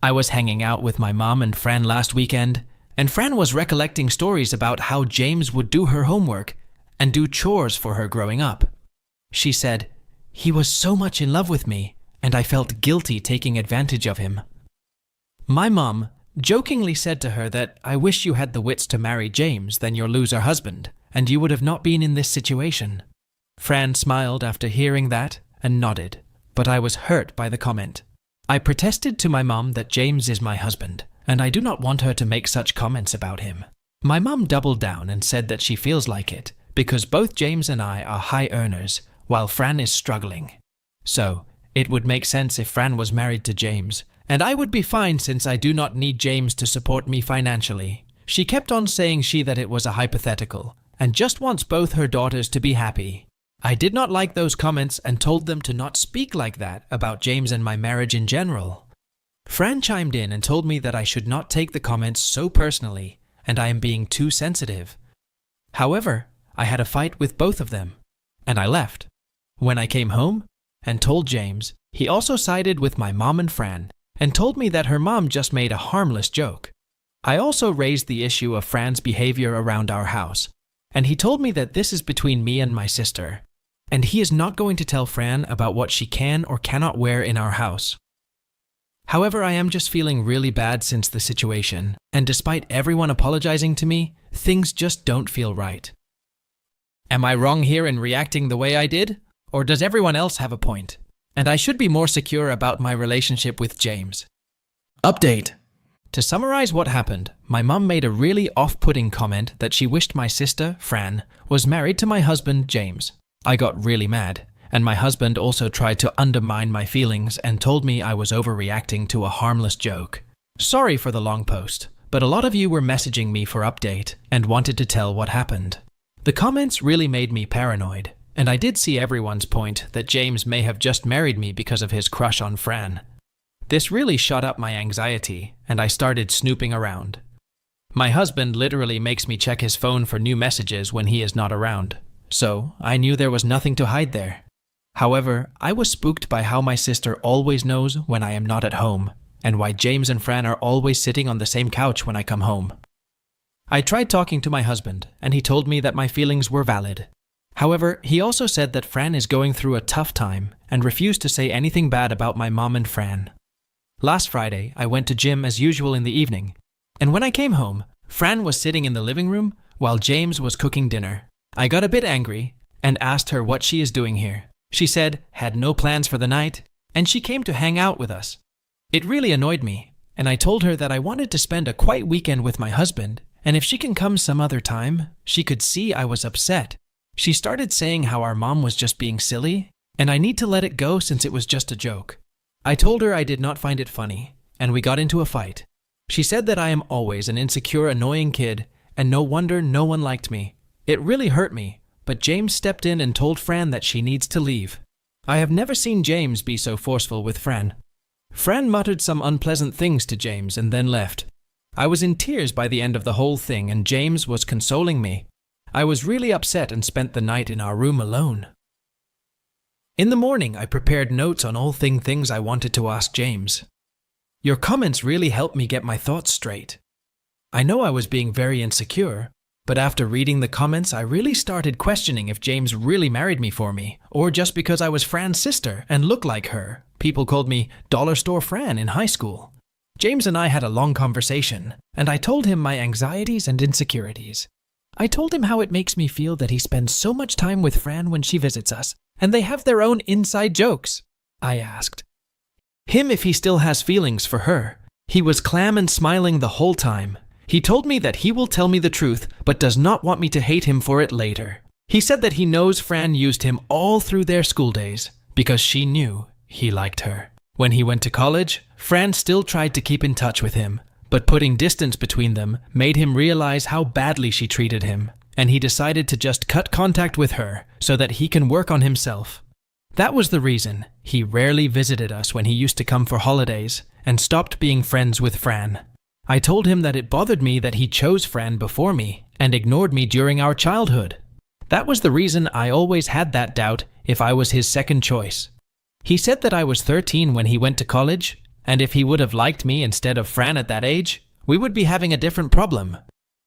I was hanging out with my mom and Fran last weekend, and Fran was recollecting stories about how James would do her homework and do chores for her growing up. She said, "He was so much in love with me, and I felt guilty taking advantage of him." My mom jokingly said to her that I wish you had the wits to marry James than your loser husband, and you would have not been in this situation. Fran smiled after hearing that and nodded, but I was hurt by the comment. I protested to my mom that James is my husband, and I do not want her to make such comments about him. My mom doubled down and said that she feels like it, because both James and I are high earners, while Fran is struggling. So, it would make sense if Fran was married to James, and I would be fine since I do not need James to support me financially. She kept on saying that it was a hypothetical, and just wants both her daughters to be happy. I did not like those comments and told them to not speak like that about James and my marriage in general. Fran chimed in and told me that I should not take the comments so personally, and I am being too sensitive. However, I had a fight with both of them, and I left. When I came home and told James, he also sided with my mom and Fran, and told me that her mom just made a harmless joke. I also raised the issue of Fran's behavior around our house, and he told me that this is between me and my sister, and he is not going to tell Fran about what she can or cannot wear in our house. However, I am just feeling really bad since the situation, and despite everyone apologizing to me, things just don't feel right. Am I wrong here in reacting the way I did? Or does everyone else have a point? And I should be more secure about my relationship with James. Update. To summarize what happened, my mum made a really off-putting comment that she wished my sister, Fran, was married to my husband, James. I got really mad, and my husband also tried to undermine my feelings and told me I was overreacting to a harmless joke. Sorry for the long post, but a lot of you were messaging me for update and wanted to tell what happened. The comments really made me paranoid, and I did see everyone's point that James may have just married me because of his crush on Fran. This really shot up my anxiety, and I started snooping around. My husband literally makes me check his phone for new messages when he is not around, so I knew there was nothing to hide there. However, I was spooked by how my sister always knows when I am not at home, and why James and Fran are always sitting on the same couch when I come home. I tried talking to my husband, and he told me that my feelings were valid. However, he also said that Fran is going through a tough time and refused to say anything bad about my mom and Fran. Last Friday, I went to gym as usual in the evening, and when I came home, Fran was sitting in the living room while James was cooking dinner. I got a bit angry and asked her what she is doing here. She said, had no plans for the night, and she came to hang out with us. It really annoyed me, and I told her that I wanted to spend a quiet weekend with my husband, and if she can come some other time, she could see I was upset. She started saying how our mom was just being silly, and I need to let it go since it was just a joke. I told her I did not find it funny, and we got into a fight. She said that I am always an insecure, annoying kid, and no wonder no one liked me. It really hurt me, but James stepped in and told Fran that she needs to leave. I have never seen James be so forceful with Fran. Fran muttered some unpleasant things to James and then left. I was in tears by the end of the whole thing, and James was consoling me. I was really upset and spent the night in our room alone. In the morning, I prepared notes on all things I wanted to ask James. Your comments really helped me get my thoughts straight. I know I was being very insecure, but after reading the comments, I really started questioning if James really married me for me, or just because I was Fran's sister and looked like her. People called me Dollar Store Fran in high school. James and I had a long conversation, and I told him my anxieties and insecurities. I told him how it makes me feel that he spends so much time with Fran when she visits us, and they have their own inside jokes. I asked him if he still has feelings for her. He was calm and smiling the whole time. He told me that he will tell me the truth, but does not want me to hate him for it later. He said that he knows Fran used him all through their school days, because she knew he liked her. When he went to college, Fran still tried to keep in touch with him, but putting distance between them made him realize how badly she treated him, and he decided to just cut contact with her so that he can work on himself. That was the reason he rarely visited us when he used to come for holidays and stopped being friends with Fran. I told him that it bothered me that he chose Fran before me and ignored me during our childhood. That was the reason I always had that doubt if I was his second choice. He said that I was 13 when he went to college, and if he would have liked me instead of Fran at that age, we would be having a different problem.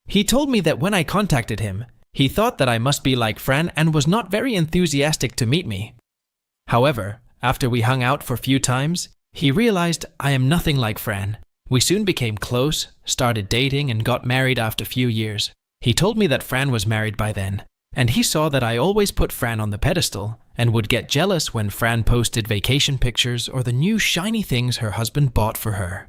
He told me that when I contacted him, he thought that I must be like Fran and was not very enthusiastic to meet me. However, after we hung out for a few times, he realized I am nothing like Fran. We soon became close, started dating, and got married after a few years. He told me that Fran was married by then, and he saw that I always put Fran on the pedestal and would get jealous when Fran posted vacation pictures or the new shiny things her husband bought for her.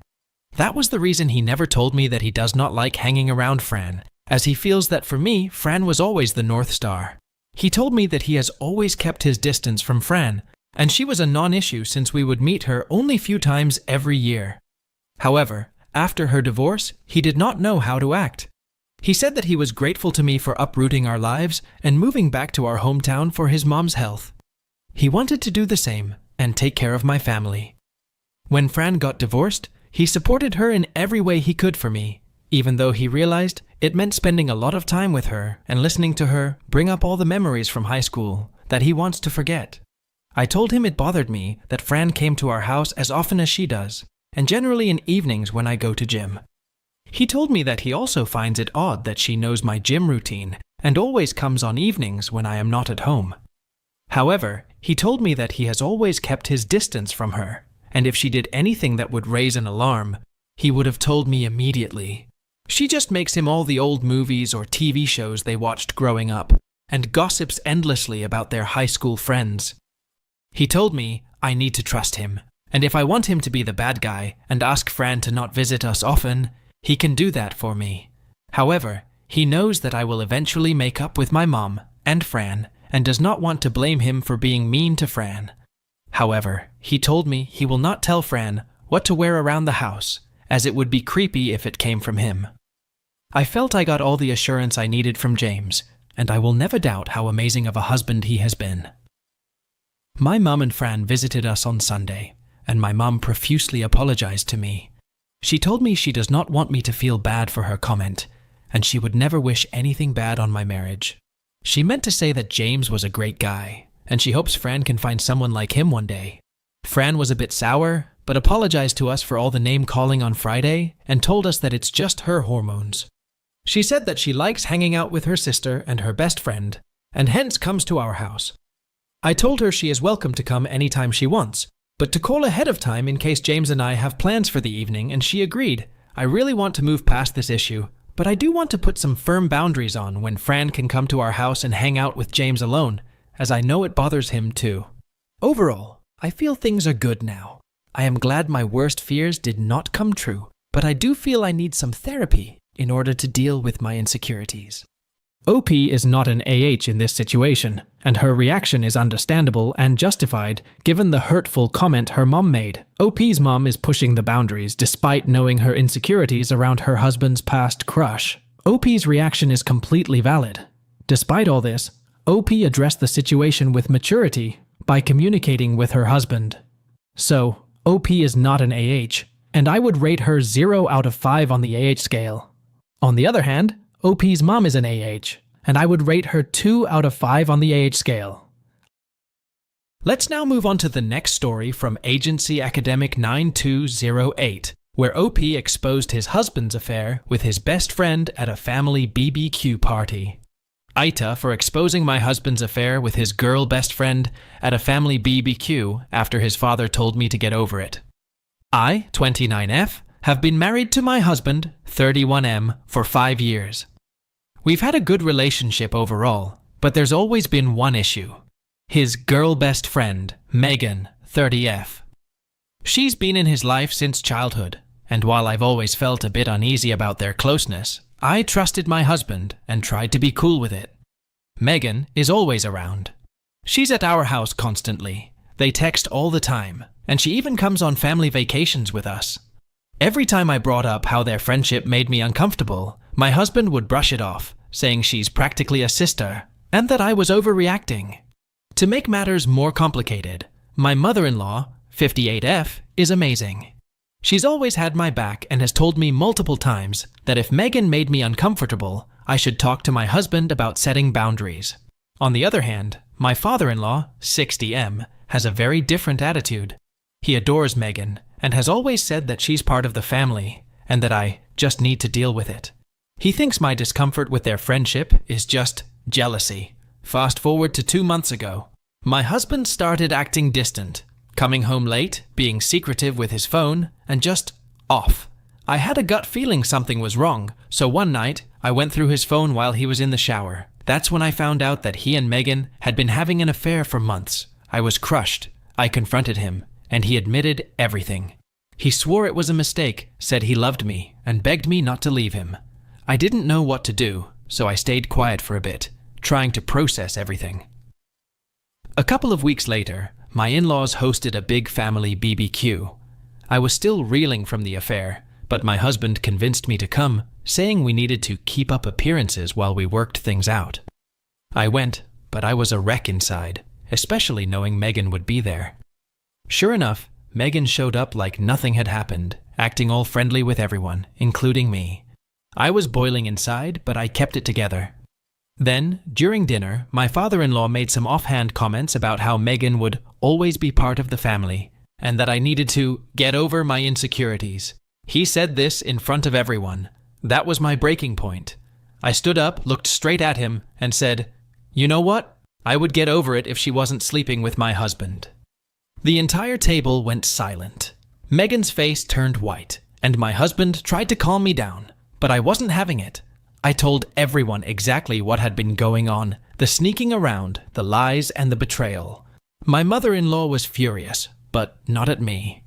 That was the reason he never told me that he does not like hanging around Fran, as he feels that for me, Fran was always the North Star. He told me that he has always kept his distance from Fran, and she was a non-issue since we would meet her only few times every year. However, after her divorce, he did not know how to act. He said that he was grateful to me for uprooting our lives and moving back to our hometown for his mom's health. He wanted to do the same and take care of my family. When Fran got divorced, he supported her in every way he could for me, even though he realized it meant spending a lot of time with her and listening to her bring up all the memories from high school that he wants to forget. I told him it bothered me that Fran came to our house as often as she does, and generally in evenings when I go to gym. He told me that he also finds it odd that she knows my gym routine and always comes on evenings when I am not at home. However, he told me that he has always kept his distance from her, and if she did anything that would raise an alarm, he would have told me immediately. She just makes him all the old movies or TV shows they watched growing up, and gossips endlessly about their high school friends. He told me I need to trust him, and if I want him to be the bad guy and ask Fran to not visit us often, he can do that for me. However, he knows that I will eventually make up with my mom and Fran, and does not want to blame him for being mean to Fran. However, he told me he will not tell Fran what to wear around the house, as it would be creepy if it came from him. I felt I got all the assurance I needed from James, and I will never doubt how amazing of a husband he has been. My mum and Fran visited us on Sunday, and my mum profusely apologized to me. She told me she does not want me to feel bad for her comment, and she would never wish anything bad on my marriage. She meant to say that James was a great guy, and she hopes Fran can find someone like him one day. Fran was a bit sour, but apologized to us for all the name-calling on Friday and told us that it's just her hormones. She said that she likes hanging out with her sister and her best friend, and hence comes to our house. I told her she is welcome to come anytime she wants, but to call ahead of time in case James and I have plans for the evening, and she agreed. I really want to move past this issue, but I do want to put some firm boundaries on when Fran can come to our house and hang out with James alone, as I know it bothers him too. Overall, I feel things are good now. I am glad my worst fears did not come true, but I do feel I need some therapy in order to deal with my insecurities. OP is not an AH in this situation, and her reaction is understandable and justified given the hurtful comment her mom made. OP's mom is pushing the boundaries despite knowing her insecurities around her husband's past crush. OP's reaction is completely valid. Despite all this, OP addressed the situation with maturity by communicating with her husband. So, OP is not an AH, and I would rate her 0 out of 5 on the AH scale. On the other hand, OP's mom is an AH, and I would rate her 2 out of 5 on the AH scale. Let's now move on to the next story from Agency Academic 9208, where OP exposed his husband's affair with his best friend at a family BBQ party. AITA for exposing my husband's affair with his girl best friend at a family BBQ after his father told me to get over it. I, 29F, have been married to my husband, 31M, for 5 years. We've had a good relationship overall, but there's always been one issue. His girl best friend, Megan, 30F. She's been in his life since childhood, and while I've always felt a bit uneasy about their closeness, I trusted my husband and tried to be cool with it. Megan is always around. She's at our house constantly. They text all the time, and she even comes on family vacations with us. Every time I brought up how their friendship made me uncomfortable, my husband would brush it off, saying she's practically a sister, and that I was overreacting. To make matters more complicated, my mother-in-law, 58F, is amazing. She's always had my back and has told me multiple times that if Megan made me uncomfortable, I should talk to my husband about setting boundaries. On the other hand, my father-in-law, 60M, has a very different attitude. He adores Megan and has always said that she's part of the family and that I just need to deal with it. He thinks my discomfort with their friendship is just jealousy. Fast forward to 2 months ago. My husband started acting distant, coming home late, being secretive with his phone, and just off. I had a gut feeling something was wrong, so one night I went through his phone while he was in the shower. That's when I found out that he and Megan had been having an affair for months. I was crushed. I confronted him, and he admitted everything. He swore it was a mistake, said he loved me, and begged me not to leave him. I didn't know what to do, so I stayed quiet for a bit, trying to process everything. A couple of weeks later, my in-laws hosted a big family BBQ. I was still reeling from the affair, but my husband convinced me to come, saying we needed to keep up appearances while we worked things out. I went, but I was a wreck inside, especially knowing Megan would be there. Sure enough, Megan showed up like nothing had happened, acting all friendly with everyone, including me. I was boiling inside, but I kept it together. Then, during dinner, my father-in-law made some offhand comments about how Megan would always be part of the family, and that I needed to get over my insecurities. He said this in front of everyone. That was my breaking point. I stood up, looked straight at him, and said, "You know what? I would get over it if she wasn't sleeping with my husband." The entire table went silent. Megan's face turned white, and my husband tried to calm me down, but I wasn't having it. I told everyone exactly what had been going on, the sneaking around, the lies, and the betrayal. My mother-in-law was furious, but not at me.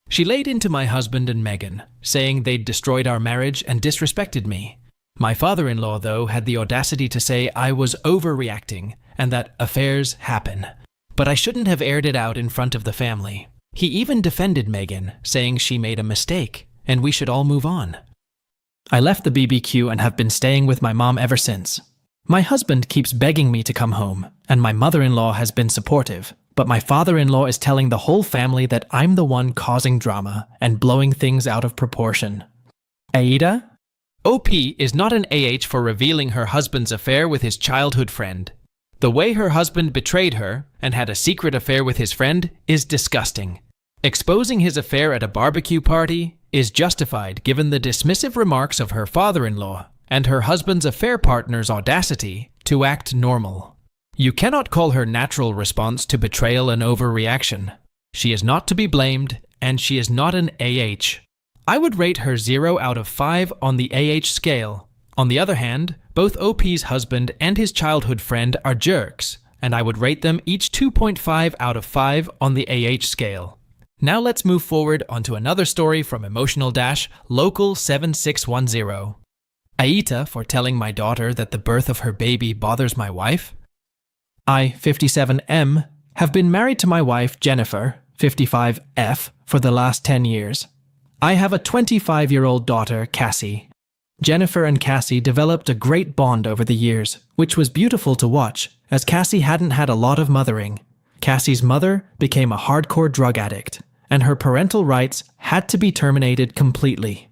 She laid into my husband and Megan, saying they'd destroyed our marriage and disrespected me. My father-in-law, though, had the audacity to say I was overreacting and that affairs happen. But I shouldn't have aired it out in front of the family. He even defended Megan, saying she made a mistake and we should all move on. I left the BBQ and have been staying with my mom ever since. My husband keeps begging me to come home, and my mother-in-law has been supportive, but my father-in-law is telling the whole family that I'm the one causing drama and blowing things out of proportion. AITA? OP is not an AH for revealing her husband's affair with his childhood friend. The way her husband betrayed her and had a secret affair with his friend is disgusting. Exposing his affair at a barbecue party is justified given the dismissive remarks of her father-in-law and her husband's affair partner's audacity to act normal. You cannot call her natural response to betrayal an overreaction. She is not to be blamed, and she is not an AH. I would rate her 0 out of 5 on the AH scale. On the other hand, both OP's husband and his childhood friend are jerks, and I would rate them each 2.5 out of 5 on the AH scale. Now let's move forward onto another story from Emotional Local 7610. AITA for telling my daughter that the birth of her baby bothers my wife. I, 57M, have been married to my wife, Jennifer, 55F, for the last 10 years. I have a 25-year-old daughter, Cassie. Jennifer and Cassie developed a great bond over the years, which was beautiful to watch, as Cassie hadn't had a lot of mothering. Cassie's mother became a hardcore drug addict, and her parental rights had to be terminated completely.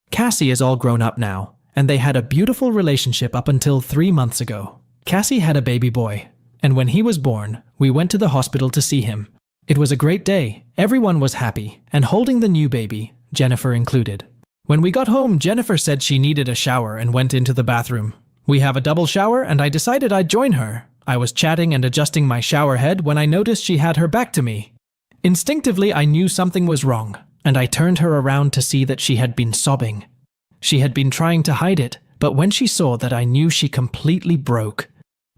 Cassie is all grown up now, and they had a beautiful relationship up until 3 months ago. Cassie had a baby boy, and when he was born, we went to the hospital to see him. It was a great day, everyone was happy, and holding the new baby, Jennifer included. When we got home, Jennifer said she needed a shower and went into the bathroom. We have a double shower, and I decided I'd join her. I was chatting and adjusting my shower head when I noticed she had her back to me. Instinctively, I knew something was wrong, and I turned her around to see that she had been sobbing. She had been trying to hide it, but when she saw that, I knew she completely broke.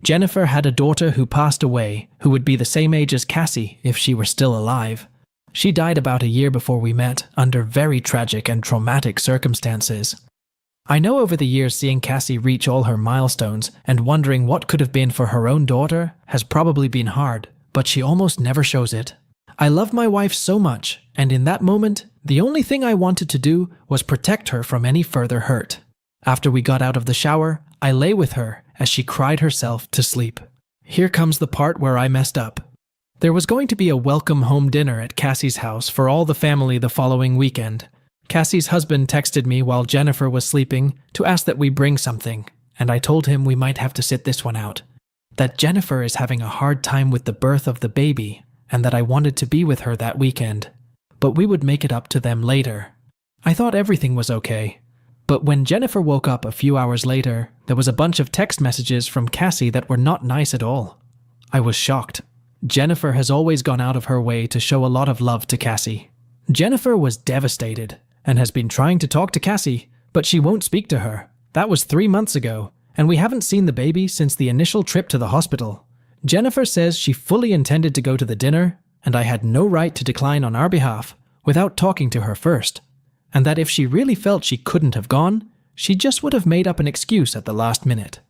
Jennifer had a daughter who passed away, who would be the same age as Cassie if she were still alive. She died about a year before we met, under very tragic and traumatic circumstances. I know over the years seeing Cassie reach all her milestones and wondering what could have been for her own daughter has probably been hard, but she almost never shows it. I love my wife so much, and in that moment, the only thing I wanted to do was protect her from any further hurt. After we got out of the shower, I lay with her as she cried herself to sleep. Here comes the part where I messed up. There was going to be a welcome home dinner at Cassie's house for all the family the following weekend. Cassie's husband texted me while Jennifer was sleeping to ask that we bring something, and I told him we might have to sit this one out. That Jennifer is having a hard time with the birth of the baby, and that I wanted to be with her that weekend. But we would make it up to them later. I thought everything was okay. But when Jennifer woke up a few hours later, there was a bunch of text messages from Cassie that were not nice at all. I was shocked. Jennifer has always gone out of her way to show a lot of love to Cassie. Jennifer was devastated and has been trying to talk to Cassie, but she won't speak to her. That was 3 months ago, and we haven't seen the baby since the initial trip to the hospital. Jennifer says she fully intended to go to the dinner, and I had no right to decline on our behalf without talking to her first, and that if she really felt she couldn't have gone, she just would have made up an excuse at the last minute.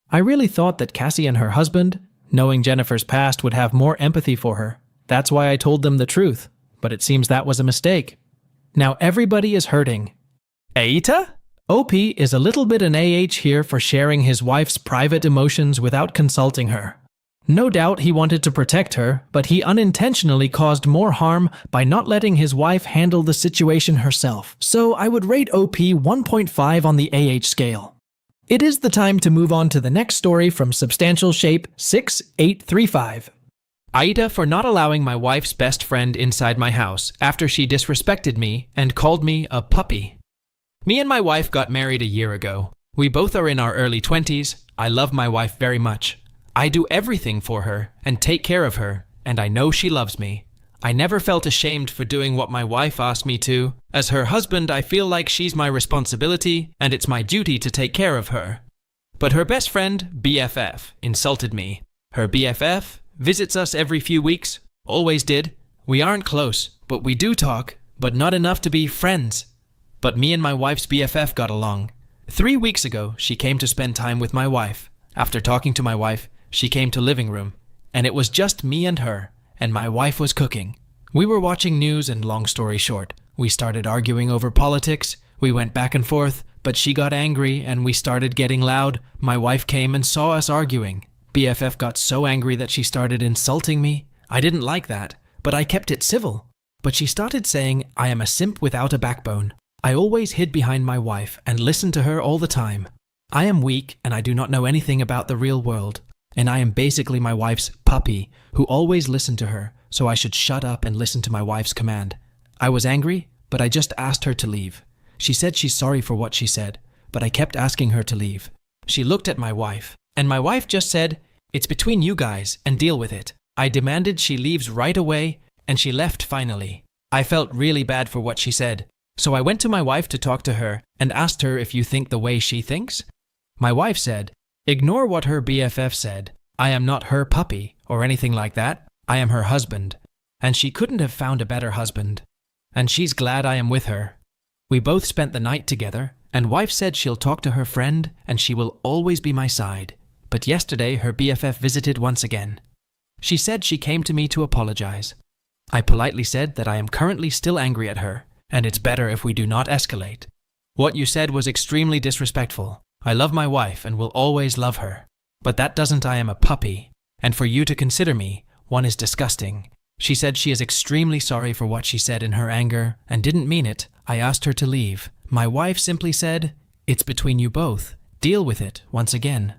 I really thought that Cassie and her husband, knowing Jennifer's past, would have more empathy for her. That's why I told them the truth, but it seems that was a mistake. Now everybody is hurting. AITA? OP is a little bit an AH here for sharing his wife's private emotions without consulting her. No doubt he wanted to protect her, but he unintentionally caused more harm by not letting his wife handle the situation herself. So I would rate OP 1.5 on the AH scale. It is the time to move on to the next story from Substantial Shape 6835. AITA for not allowing my wife's best friend inside my house after she disrespected me and called me a puppy. Me and my wife got married a year ago. We both are in our early 20s. I love my wife very much. I do everything for her and take care of her, and I know she loves me. I never felt ashamed for doing what my wife asked me to. As her husband, I feel like she's my responsibility, and it's my duty to take care of her. But her best friend, BFF, insulted me. Her BFF visits us every few weeks, always did. We aren't close, but we do talk, but not enough to be friends. But me and my wife's BFF got along. 3 weeks ago, she came to spend time with my wife. After talking to my wife, she came to living room, and it was just me and her, and my wife was cooking. We were watching news, and long story short, we started arguing over politics. We went back and forth, but she got angry and we started getting loud. My wife came and saw us arguing. BFF got so angry that she started insulting me. I didn't like that, but I kept it civil. But she started saying I am a simp without a backbone. I always hid behind my wife and listened to her all the time. I am weak and I do not know anything about the real world. And I am basically my wife's puppy who always listened to her, so I should shut up and listen to my wife's command. I was angry, but I just asked her to leave. She said she's sorry for what she said, but I kept asking her to leave. She looked at my wife, and my wife just said, "It's between you guys and deal with it." I demanded she leaves right away, and she left finally. I felt really bad for what she said, so I went to my wife to talk to her and asked her if you think the way she thinks. My wife said, "Ignore what her BFF said. I am not her puppy or anything like that. I am her husband, and she couldn't have found a better husband. And she's glad I am with her." We both spent the night together, and wife said she'll talk to her friend and she will always be my side. But yesterday her BFF visited once again. She said she came to me to apologize. I politely said that I am currently still angry at her, and it's better if we do not escalate. What you said was extremely disrespectful. I love my wife and will always love her. But that doesn't I am a puppy, and for you to consider me, one is disgusting. She said she is extremely sorry for what she said in her anger and didn't mean it. I asked her to leave. My wife simply said, "It's between you both. Deal with it once again."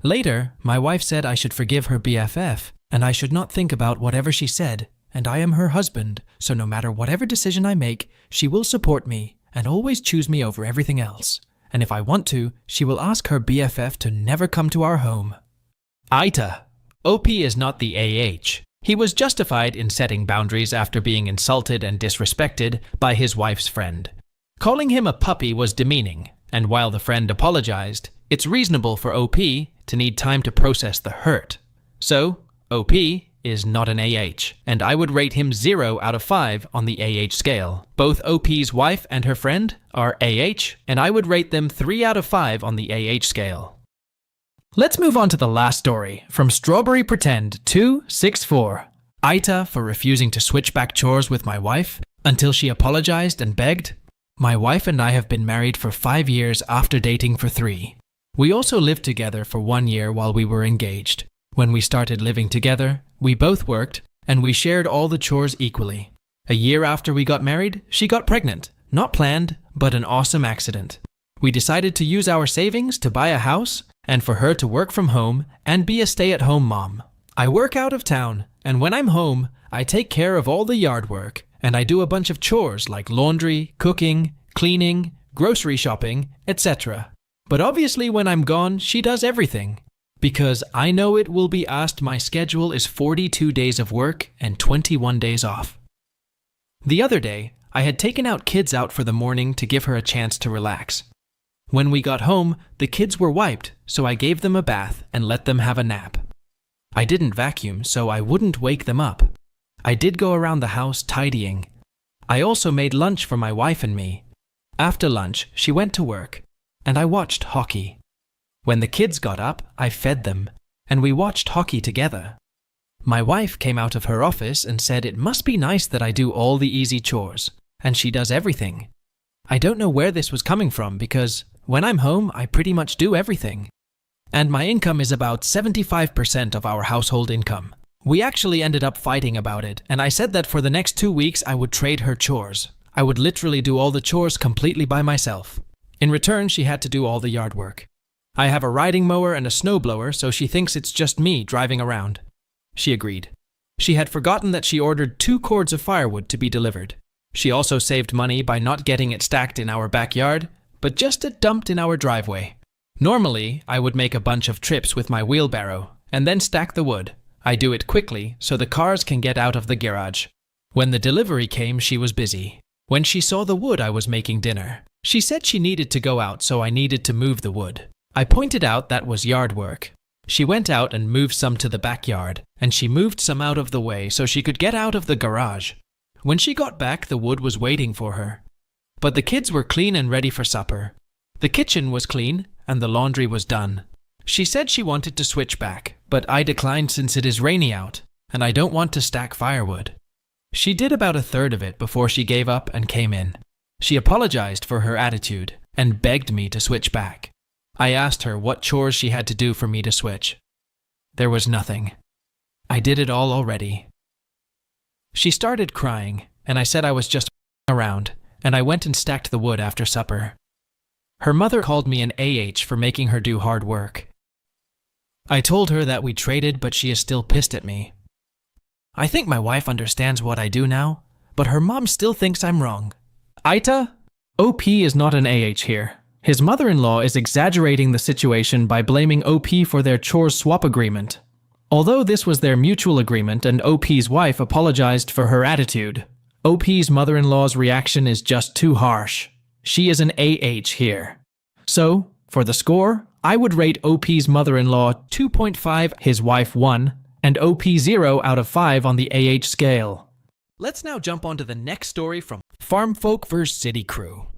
Later, my wife said I should forgive her BFF and I should not think about whatever she said, and I am her husband, so no matter whatever decision I make, she will support me and always choose me over everything else. And if I want to, she will ask her BFF to never come to our home. AITA. OP is not the AH. He was justified in setting boundaries after being insulted and disrespected by his wife's friend. Calling him a puppy was demeaning, and while the friend apologized, it's reasonable for OP to need time to process the hurt. So, OP is not an AH, and I would rate him 0 out of 5 on the AH scale. Both OP's wife and her friend are AH, and I would rate them 3 out of 5 on the AH scale. Let's move on to the last story, from Strawberry Pretend 264. AITA for refusing to switch back chores with my wife until she apologized and begged. My wife and I have been married for 5 years after dating for 3. We also lived together for 1 year while we were engaged. When we started living together, we both worked and we shared all the chores equally. A year after we got married, she got pregnant. Not planned, but an awesome accident. We decided to use our savings to buy a house and for her to work from home and be a stay-at-home mom. I work out of town, and when I'm home, I take care of all the yard work, and I do a bunch of chores like laundry, cooking, cleaning, grocery shopping, etc. But obviously when I'm gone, she does everything. Because I know it will be asked, my schedule is 42 days of work and 21 days off. The other day, I had taken kids out for the morning to give her a chance to relax. When we got home, the kids were wiped, so I gave them a bath and let them have a nap. I didn't vacuum, so I wouldn't wake them up. I did go around the house tidying. I also made lunch for my wife and me. After lunch, she went to work, and I watched hockey. When the kids got up, I fed them, and we watched hockey together. My wife came out of her office and said it must be nice that I do all the easy chores, and she does everything. I don't know where this was coming from because when I'm home, I pretty much do everything. And my income is about 75% of our household income. We actually ended up fighting about it, and I said that for the next 2 weeks I would trade her chores. I would literally do all the chores completely by myself. In return, she had to do all the yard work. I have a riding mower and a snowblower, so she thinks it's just me driving around. She agreed. She had forgotten that she ordered 2 cords of firewood to be delivered. She also saved money by not getting it stacked in our backyard, but just dumped in our driveway. Normally, I would make a bunch of trips with my wheelbarrow and then stack the wood. I do it quickly so the cars can get out of the garage. When the delivery came, she was busy. When she saw the wood, I was making dinner. She said she needed to go out, so I needed to move the wood. I pointed out that was yard work. She went out and moved some to the backyard, and she moved some out of the way so she could get out of the garage. When she got back, the wood was waiting for her. But the kids were clean and ready for supper. The kitchen was clean, and the laundry was done. She said she wanted to switch back, but I declined since it is rainy out, and I don't want to stack firewood. She did about a third of it before she gave up and came in. She apologized for her attitude and begged me to switch back. I asked her what chores she had to do for me to switch. There was nothing. I did it all already. She started crying, and I said I was just around, and I went and stacked the wood after supper. Her mother called me an AH for making her do hard work. I told her that we traded, but she is still pissed at me. I think my wife understands what I do now, but her mom still thinks I'm wrong. AITA? OP is not an AH here. His mother-in-law is exaggerating the situation by blaming OP for their chores swap agreement. Although this was their mutual agreement and OP's wife apologized for her attitude, OP's mother-in-law's reaction is just too harsh. She is an AH here. So, for the score, I would rate OP's mother-in-law 2.5, his wife 1, and OP 0 out of 5 on the AH scale. Let's now jump on to the next story from Farm Folk vs. City Crew.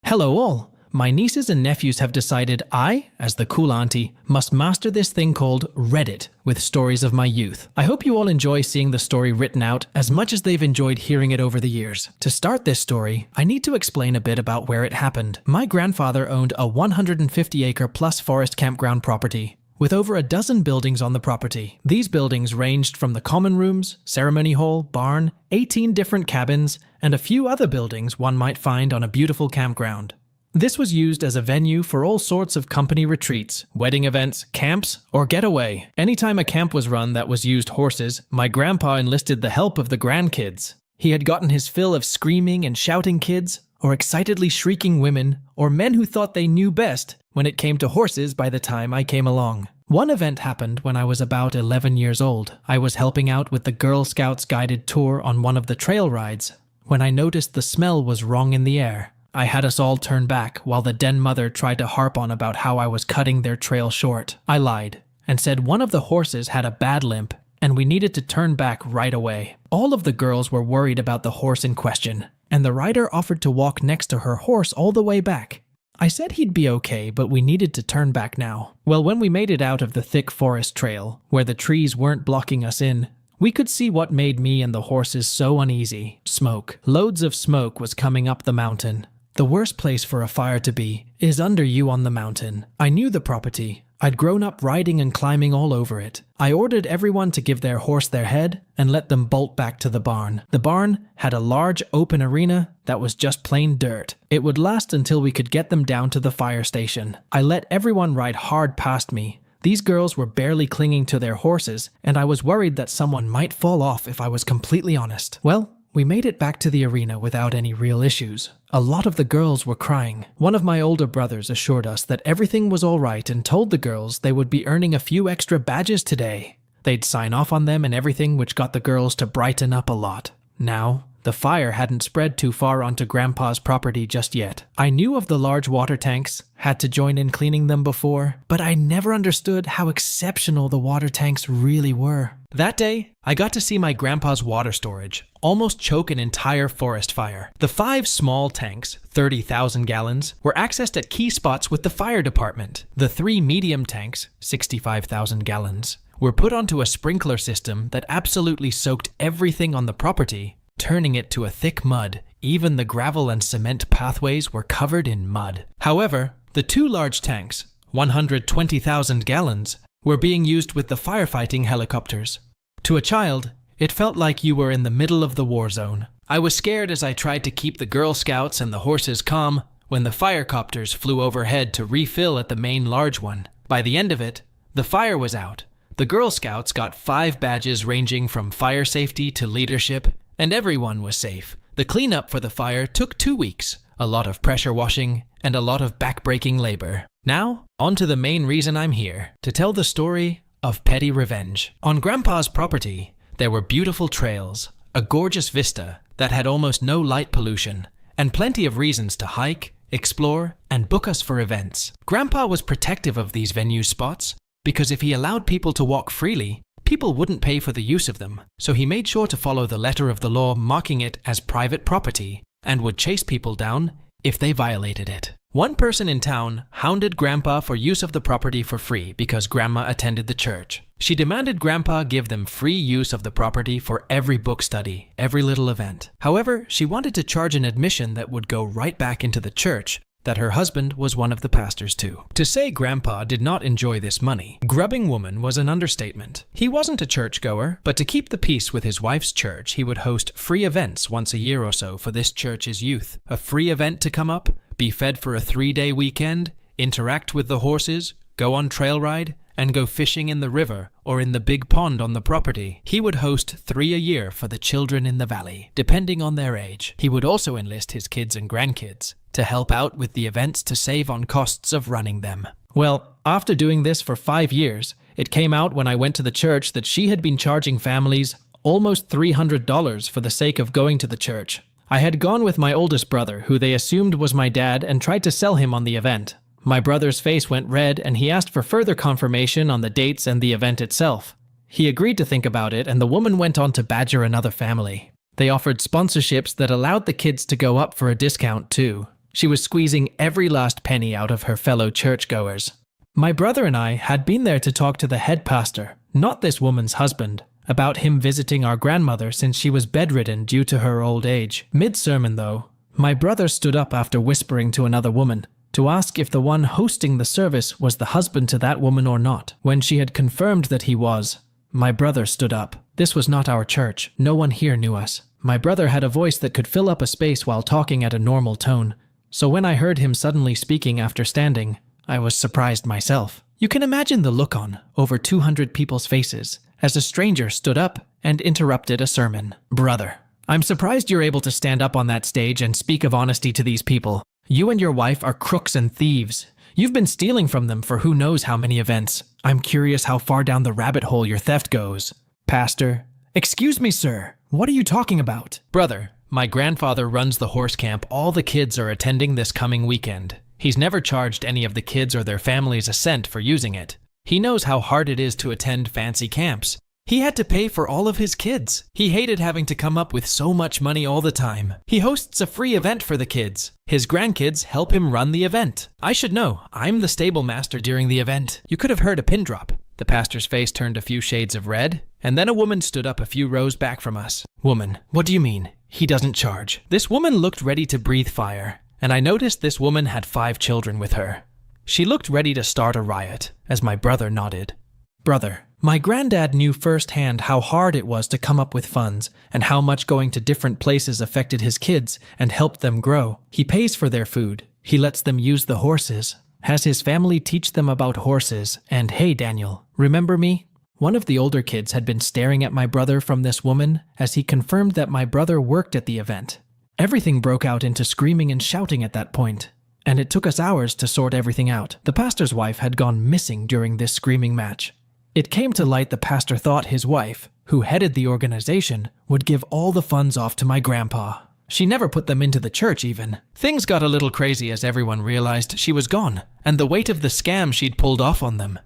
Hello all. My nieces and nephews have decided I, as the cool auntie, must master this thing called Reddit with stories of my youth. I hope you all enjoy seeing the story written out as much as they've enjoyed hearing it over the years. To start this story, I need to explain a bit about where it happened. My grandfather owned a 150-acre plus forest campground property with over a dozen buildings on the property. These buildings ranged from the common rooms, ceremony hall, barn, 18 different cabins, and a few other buildings one might find on a beautiful campground. This was used as a venue for all sorts of company retreats, wedding events, camps, or getaway. Anytime a camp was run that was used horses, my grandpa enlisted the help of the grandkids. He had gotten his fill of screaming and shouting kids, or excitedly shrieking women, or men who thought they knew best when it came to horses by the time I came along. One event happened when I was about 11 years old. I was helping out with the Girl Scouts guided tour on one of the trail rides when I noticed the smell was wrong in the air. I had us all turn back while the den mother tried to harp on about how I was cutting their trail short. I lied and said one of the horses had a bad limp and we needed to turn back right away. All of the girls were worried about the horse in question, and the rider offered to walk next to her horse all the way back. I said he'd be okay, but we needed to turn back now. Well, when we made it out of the thick forest trail, where the trees weren't blocking us in, we could see what made me and the horses so uneasy. Smoke. Loads of smoke was coming up the mountain. The worst place for a fire to be is under you on the mountain. I knew the property. I'd grown up riding and climbing all over it. I ordered everyone to give their horse their head and let them bolt back to the barn. The barn had a large open arena that was just plain dirt. It would last until we could get them down to the fire station. I let everyone ride hard past me. These girls were barely clinging to their horses, and I was worried that someone might fall off if I was completely honest. Well, we made it back to the arena without any real issues. A lot of the girls were crying. One of my older brothers assured us that everything was all right and told the girls they would be earning a few extra badges today. They'd sign off on them and everything, which got the girls to brighten up a lot. Now, the fire hadn't spread too far onto Grandpa's property just yet. I knew of the large water tanks, had to join in cleaning them before, but I never understood how exceptional the water tanks really were. That day, I got to see my grandpa's water storage almost choke an entire forest fire. The 5 small tanks, 30,000 gallons, were accessed at key spots with the fire department. The 3 medium tanks, 65,000 gallons, were put onto a sprinkler system that absolutely soaked everything on the property, turning it to a thick mud. Even the gravel and cement pathways were covered in mud. However, the 2 large tanks, 120,000 gallons, were being used with the firefighting helicopters. To a child, it felt like you were in the middle of the war zone. I was scared as I tried to keep the Girl Scouts and the horses calm when the firecopters flew overhead to refill at the main large one. By the end of it, the fire was out. The Girl Scouts got 5 badges ranging from fire safety to leadership, and everyone was safe. The cleanup for the fire took 2 weeks, a lot of pressure washing, and a lot of back-breaking labor. Now, on to the main reason I'm here, to tell the story of petty revenge. On Grandpa's property, there were beautiful trails, a gorgeous vista that had almost no light pollution, and plenty of reasons to hike, explore, and book us for events. Grandpa was protective of these venue spots because if he allowed people to walk freely, people wouldn't pay for the use of them, so he made sure to follow the letter of the law, marking it as private property, and would chase people down if they violated it. One person in town hounded Grandpa for use of the property for free because Grandma attended the church. She demanded Grandpa give them free use of the property for every book study, every little event. However, she wanted to charge an admission that would go right back into the church that her husband was one of the pastors too. To say Grandpa did not enjoy this money, grubbing woman, was an understatement. He wasn't a churchgoer, but to keep the peace with his wife's church, he would host free events once a year or so for this church's youth. A free event to come up, be fed for a 3-day weekend, interact with the horses, go on trail ride, and go fishing in the river or in the big pond on the property. He would host 3 a year for the children in the valley, depending on their age. He would also enlist his kids and grandkids to help out with the events to save on costs of running them. Well, after doing this for 5 years, it came out when I went to the church that she had been charging families almost $300 for the sake of going to the church. I had gone with my oldest brother, who they assumed was my dad, and tried to sell him on the event. My brother's face went red and he asked for further confirmation on the dates and the event itself. He agreed to think about it, and the woman went on to badger another family. They offered sponsorships that allowed the kids to go up for a discount too. She was squeezing every last penny out of her fellow churchgoers. My brother and I had been there to talk to the head pastor, not this woman's husband, about him visiting our grandmother since she was bedridden due to her old age. Mid-sermon though, my brother stood up after whispering to another woman to ask if the one hosting the service was the husband to that woman or not. When she had confirmed that he was, my brother stood up. This was not our church. No one here knew us. My brother had a voice that could fill up a space while talking at a normal tone. So when I heard him suddenly speaking after standing, I was surprised myself. You can imagine the look on over 200 people's faces as a stranger stood up and interrupted a sermon. Brother, I'm surprised you're able to stand up on that stage and speak of honesty to these people. You and your wife are crooks and thieves. You've been stealing from them for who knows how many events. I'm curious how far down the rabbit hole your theft goes. Pastor, excuse me, sir. What are you talking about? Brother, my grandfather runs the horse camp all the kids are attending this coming weekend. He's never charged any of the kids or their families a cent for using it. He knows how hard it is to attend fancy camps. He had to pay for all of his kids. He hated having to come up with so much money all the time. He hosts a free event for the kids. His grandkids help him run the event. I should know, I'm the stable master during the event. You could have heard a pin drop. The pastor's face turned a few shades of red, and then a woman stood up a few rows back from us. Woman, what do you mean? He doesn't charge. This woman looked ready to breathe fire, and I noticed this woman had 5 children with her. She looked ready to start a riot, as my brother nodded. Brother, my granddad knew firsthand how hard it was to come up with funds and how much going to different places affected his kids and helped them grow. He pays for their food. He lets them use the horses. Has his family teach them about horses. And hey, Daniel, remember me? One of the older kids had been staring at my brother from this woman as he confirmed that my brother worked at the event. Everything broke out into screaming and shouting at that point, and it took us hours to sort everything out. The pastor's wife had gone missing during this screaming match. It came to light the pastor thought his wife, who headed the organization, would give all the funds off to my grandpa. She never put them into the church even. Things got a little crazy as everyone realized she was gone, and the weight of the scam she'd pulled off on them.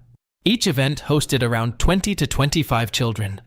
Each event hosted around 20 to 25 children.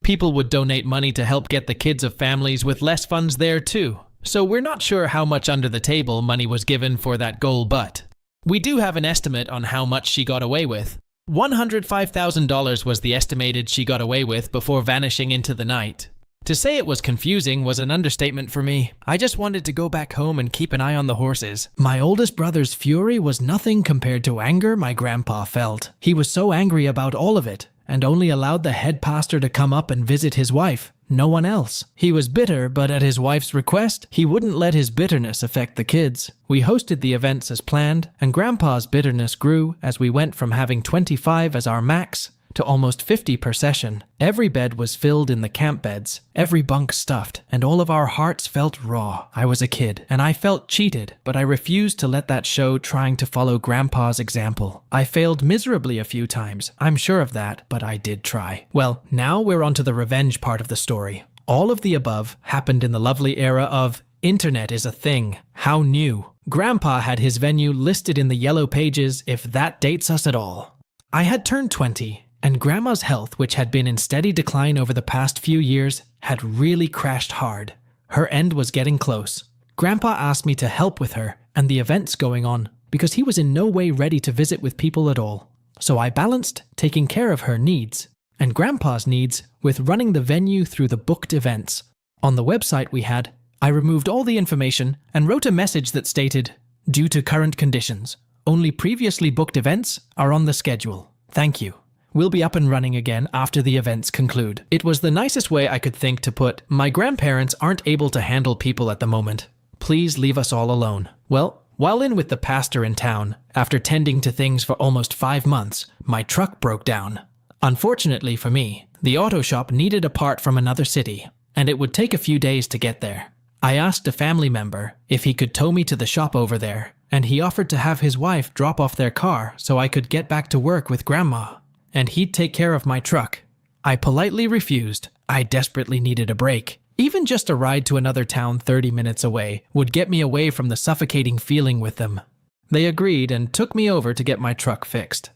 People would donate money to help get the kids of families with less funds there too. So we're not sure how much under the table money was given for that goal, but we do have an estimate on how much she got away with. $105,000 was the estimated she got away with before vanishing into the night. To say it was confusing was an understatement for me. I just wanted to go back home and keep an eye on the horses. My oldest brother's fury was nothing compared to anger my grandpa felt. He was so angry about all of it, and only allowed the head pastor to come up and visit his wife, no one else. He was bitter, but at his wife's request, he wouldn't let his bitterness affect the kids. We hosted the events as planned, and Grandpa's bitterness grew as we went from having 25 as our max to almost 50 per session. Every bed was filled in the camp beds, every bunk stuffed, and all of our hearts felt raw. I was a kid, and I felt cheated, but I refused to let that show trying to follow Grandpa's example. I failed miserably a few times, I'm sure of that, but I did try. Well, now we're onto the revenge part of the story. All of the above happened in the lovely era of Internet is a thing. How new. Grandpa had his venue listed in the yellow pages, if that dates us at all. I had turned 20, and Grandma's health, which had been in steady decline over the past few years, had really crashed hard. Her end was getting close. Grandpa asked me to help with her and the events going on, because he was in no way ready to visit with people at all. So I balanced taking care of her needs and Grandpa's needs with running the venue through the booked events. On the website we had, I removed all the information and wrote a message that stated, "Due to current conditions, only previously booked events are on the schedule. Thank you. We'll be up and running again after the events conclude." It was the nicest way I could think to put, "My grandparents aren't able to handle people at the moment. Please leave us all alone." Well, while in with the pastor in town, after tending to things for almost 5 months, my truck broke down. Unfortunately for me, the auto shop needed a part from another city, and it would take a few days to get there. I asked a family member if he could tow me to the shop over there, and he offered to have his wife drop off their car so I could get back to work with Grandma, and he'd take care of my truck. I politely refused. I desperately needed a break. Even just a ride to another town 30 minutes away would get me away from the suffocating feeling with them. They agreed and took me over to get my truck fixed.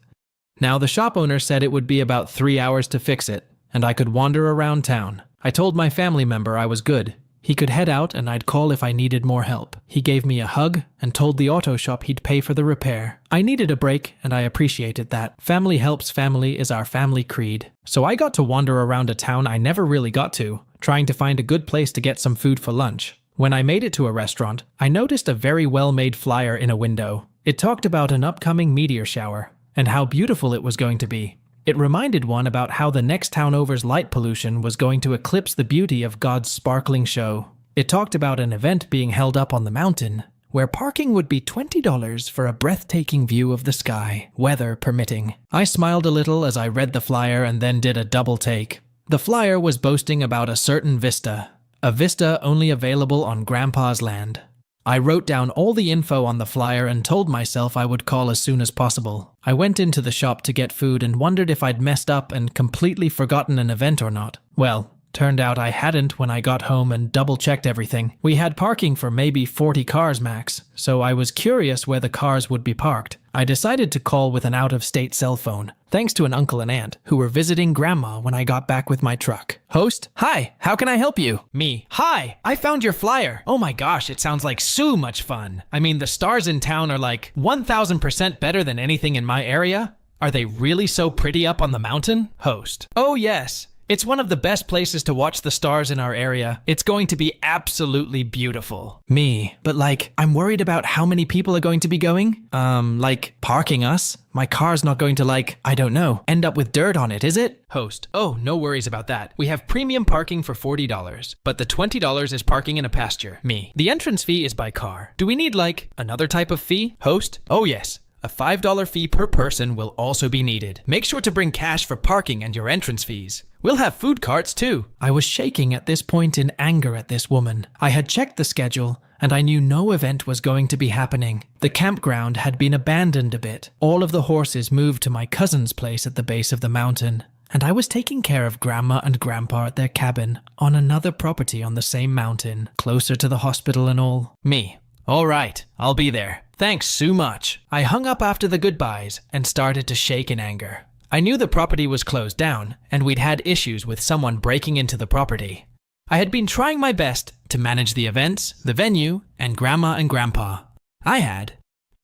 Now the shop owner said it would be about 3 hours to fix it, and I could wander around town. I told my family member I was good. He could head out and I'd call if I needed more help. He gave me a hug and told the auto shop he'd pay for the repair. I needed a break and I appreciated that. Family helps family is our family creed. So I got to wander around a town I never really got to, trying to find a good place to get some food for lunch. When I made it to a restaurant, I noticed a very well-made flyer in a window. It talked about an upcoming meteor shower and how beautiful it was going to be. It reminded one about how the next town over's light pollution was going to eclipse the beauty of God's sparkling show. It talked about an event being held up on the mountain, where parking would be $20 for a breathtaking view of the sky, weather permitting. I smiled a little as I read the flyer and then did a double take. The flyer was boasting about a certain vista, a vista only available on Grandpa's land. I wrote down all the info on the flyer and told myself I would call as soon as possible. I went into the shop to get food and wondered if I'd messed up and completely forgotten an event or not. Well, turned out I hadn't when I got home and double-checked everything. We had parking for maybe 40 cars max, so I was curious where the cars would be parked. I decided to call with an out-of-state cell phone, thanks to an uncle and aunt who were visiting Grandma when I got back with my truck. Host, hi, how can I help you? Me, hi, I found your flyer. Oh my gosh, it sounds like so much fun. I mean, the stars in town are like 1000% better than anything in my area. Are they really so pretty up on the mountain? Host, oh yes. It's one of the best places to watch the stars in our area. It's going to be absolutely beautiful. Me, but I'm worried about how many people are going to be going. Parking us. My car's not going to I don't know, end up with dirt on it, is it? Host, oh, no worries about that. We have premium parking for $40, but the $20 is parking in a pasture. Me, the entrance fee is by car. Do we need another type of fee? Host, oh yes. A $5 fee per person will also be needed. Make sure to bring cash for parking and your entrance fees. We'll have food carts too. I was shaking at this point in anger at this woman. I had checked the schedule and I knew no event was going to be happening. The campground had been abandoned a bit. All of the horses moved to my cousin's place at the base of the mountain, and I was taking care of Grandma and Grandpa at their cabin on another property on the same mountain, closer to the hospital and all. Me, all right, I'll be there. Thanks so much. I hung up after the goodbyes and started to shake in anger. I knew the property was closed down and we'd had issues with someone breaking into the property. I had been trying my best to manage the events, the venue, and Grandma and Grandpa.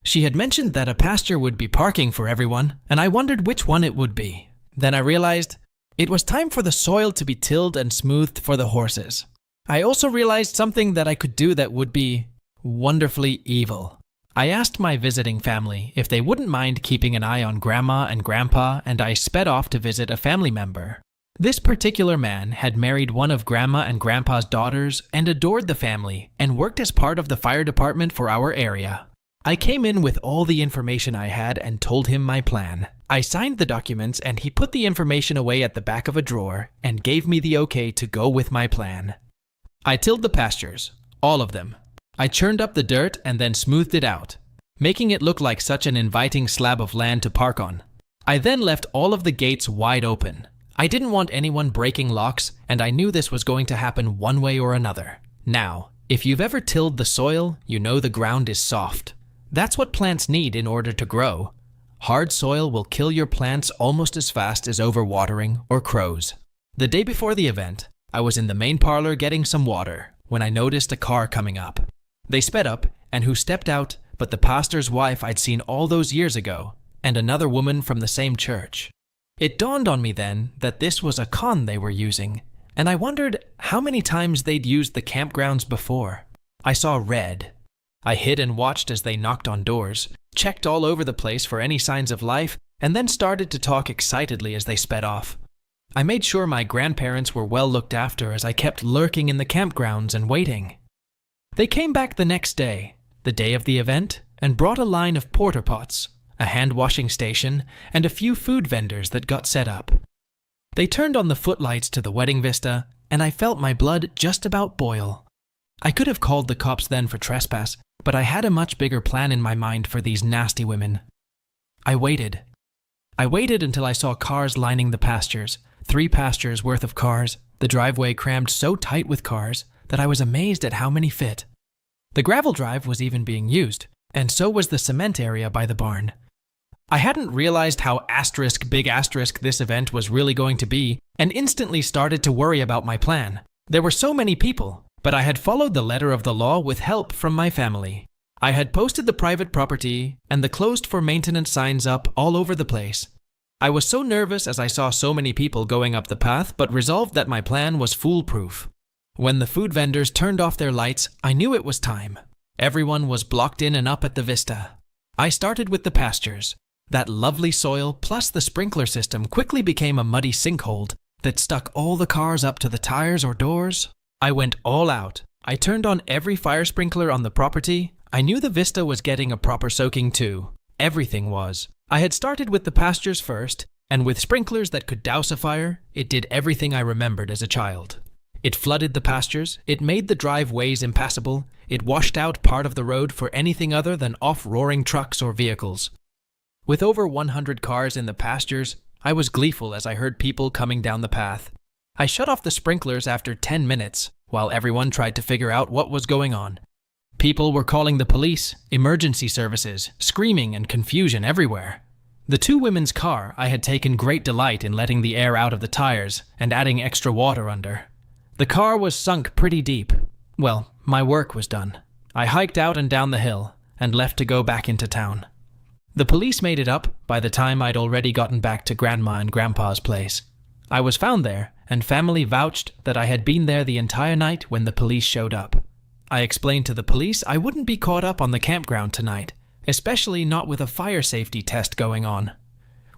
She had mentioned that a pasture would be parking for everyone, and I wondered which one it would be. Then I realized it was time for the soil to be tilled and smoothed for the horses. I also realized something that I could do that would be wonderfully evil. I asked my visiting family if they wouldn't mind keeping an eye on Grandma and Grandpa, and I sped off to visit a family member. This particular man had married one of Grandma and Grandpa's daughters and adored the family and worked as part of the fire department for our area. I came in with all the information I had and told him my plan. I signed the documents and he put the information away at the back of a drawer and gave me the okay to go with my plan. I tilled the pastures, all of them. I churned up the dirt and then smoothed it out, making it look like such an inviting slab of land to park on. I then left all of the gates wide open. I didn't want anyone breaking locks, and I knew this was going to happen one way or another. Now, if you've ever tilled the soil, you know the ground is soft. That's what plants need in order to grow. Hard soil will kill your plants almost as fast as overwatering or crows. The day before the event, I was in the main parlor getting some water when I noticed a car coming up. They sped up, and who stepped out but the pastor's wife I'd seen all those years ago, and another woman from the same church. It dawned on me then that this was a con they were using, and I wondered how many times they'd used the campgrounds before. I saw red. I hid and watched as they knocked on doors, checked all over the place for any signs of life, and then started to talk excitedly as they sped off. I made sure my grandparents were well looked after as I kept lurking in the campgrounds and waiting. They came back the next day, the day of the event, and brought a line of porta pots, a hand-washing station, and a few food vendors that got set up. They turned on the footlights to the wedding vista, and I felt my blood just about boil. I could have called the cops then for trespass, but I had a much bigger plan in my mind for these nasty women. I waited. I waited until I saw cars lining the pastures, 3 pastures worth of cars, the driveway crammed so tight with cars that I was amazed at how many fit. The gravel drive was even being used, and so was the cement area by the barn. I hadn't realized how big asterisk this event was really going to be, and instantly started to worry about my plan. There were so many people, but I had followed the letter of the law with help from my family. I had posted the private property and the closed for maintenance signs up all over the place. I was so nervous as I saw so many people going up the path, but resolved that my plan was foolproof. When the food vendors turned off their lights, I knew it was time. Everyone was blocked in and up at the vista. I started with the pastures. That lovely soil plus the sprinkler system quickly became a muddy sinkhole that stuck all the cars up to the tires or doors. I went all out. I turned on every fire sprinkler on the property. I knew the vista was getting a proper soaking too. Everything was. I had started with the pastures first, and with sprinklers that could douse a fire, it did everything I remembered as a child. It flooded the pastures, it made the driveways impassable, it washed out part of the road for anything other than off-roaring trucks or vehicles. With over 100 cars in the pastures, I was gleeful as I heard people coming down the path. I shut off the sprinklers after 10 minutes, while everyone tried to figure out what was going on. People were calling the police, emergency services, screaming and confusion everywhere. The 2 women's car, I had taken great delight in letting the air out of the tires and adding extra water under. The car was sunk pretty deep. Well, my work was done. I hiked out and down the hill, and left to go back into town. The police made it up by the time I'd already gotten back to Grandma and Grandpa's place. I was found there, and family vouched that I had been there the entire night when the police showed up. I explained to the police I wouldn't be caught up on the campground tonight, especially not with a fire safety test going on.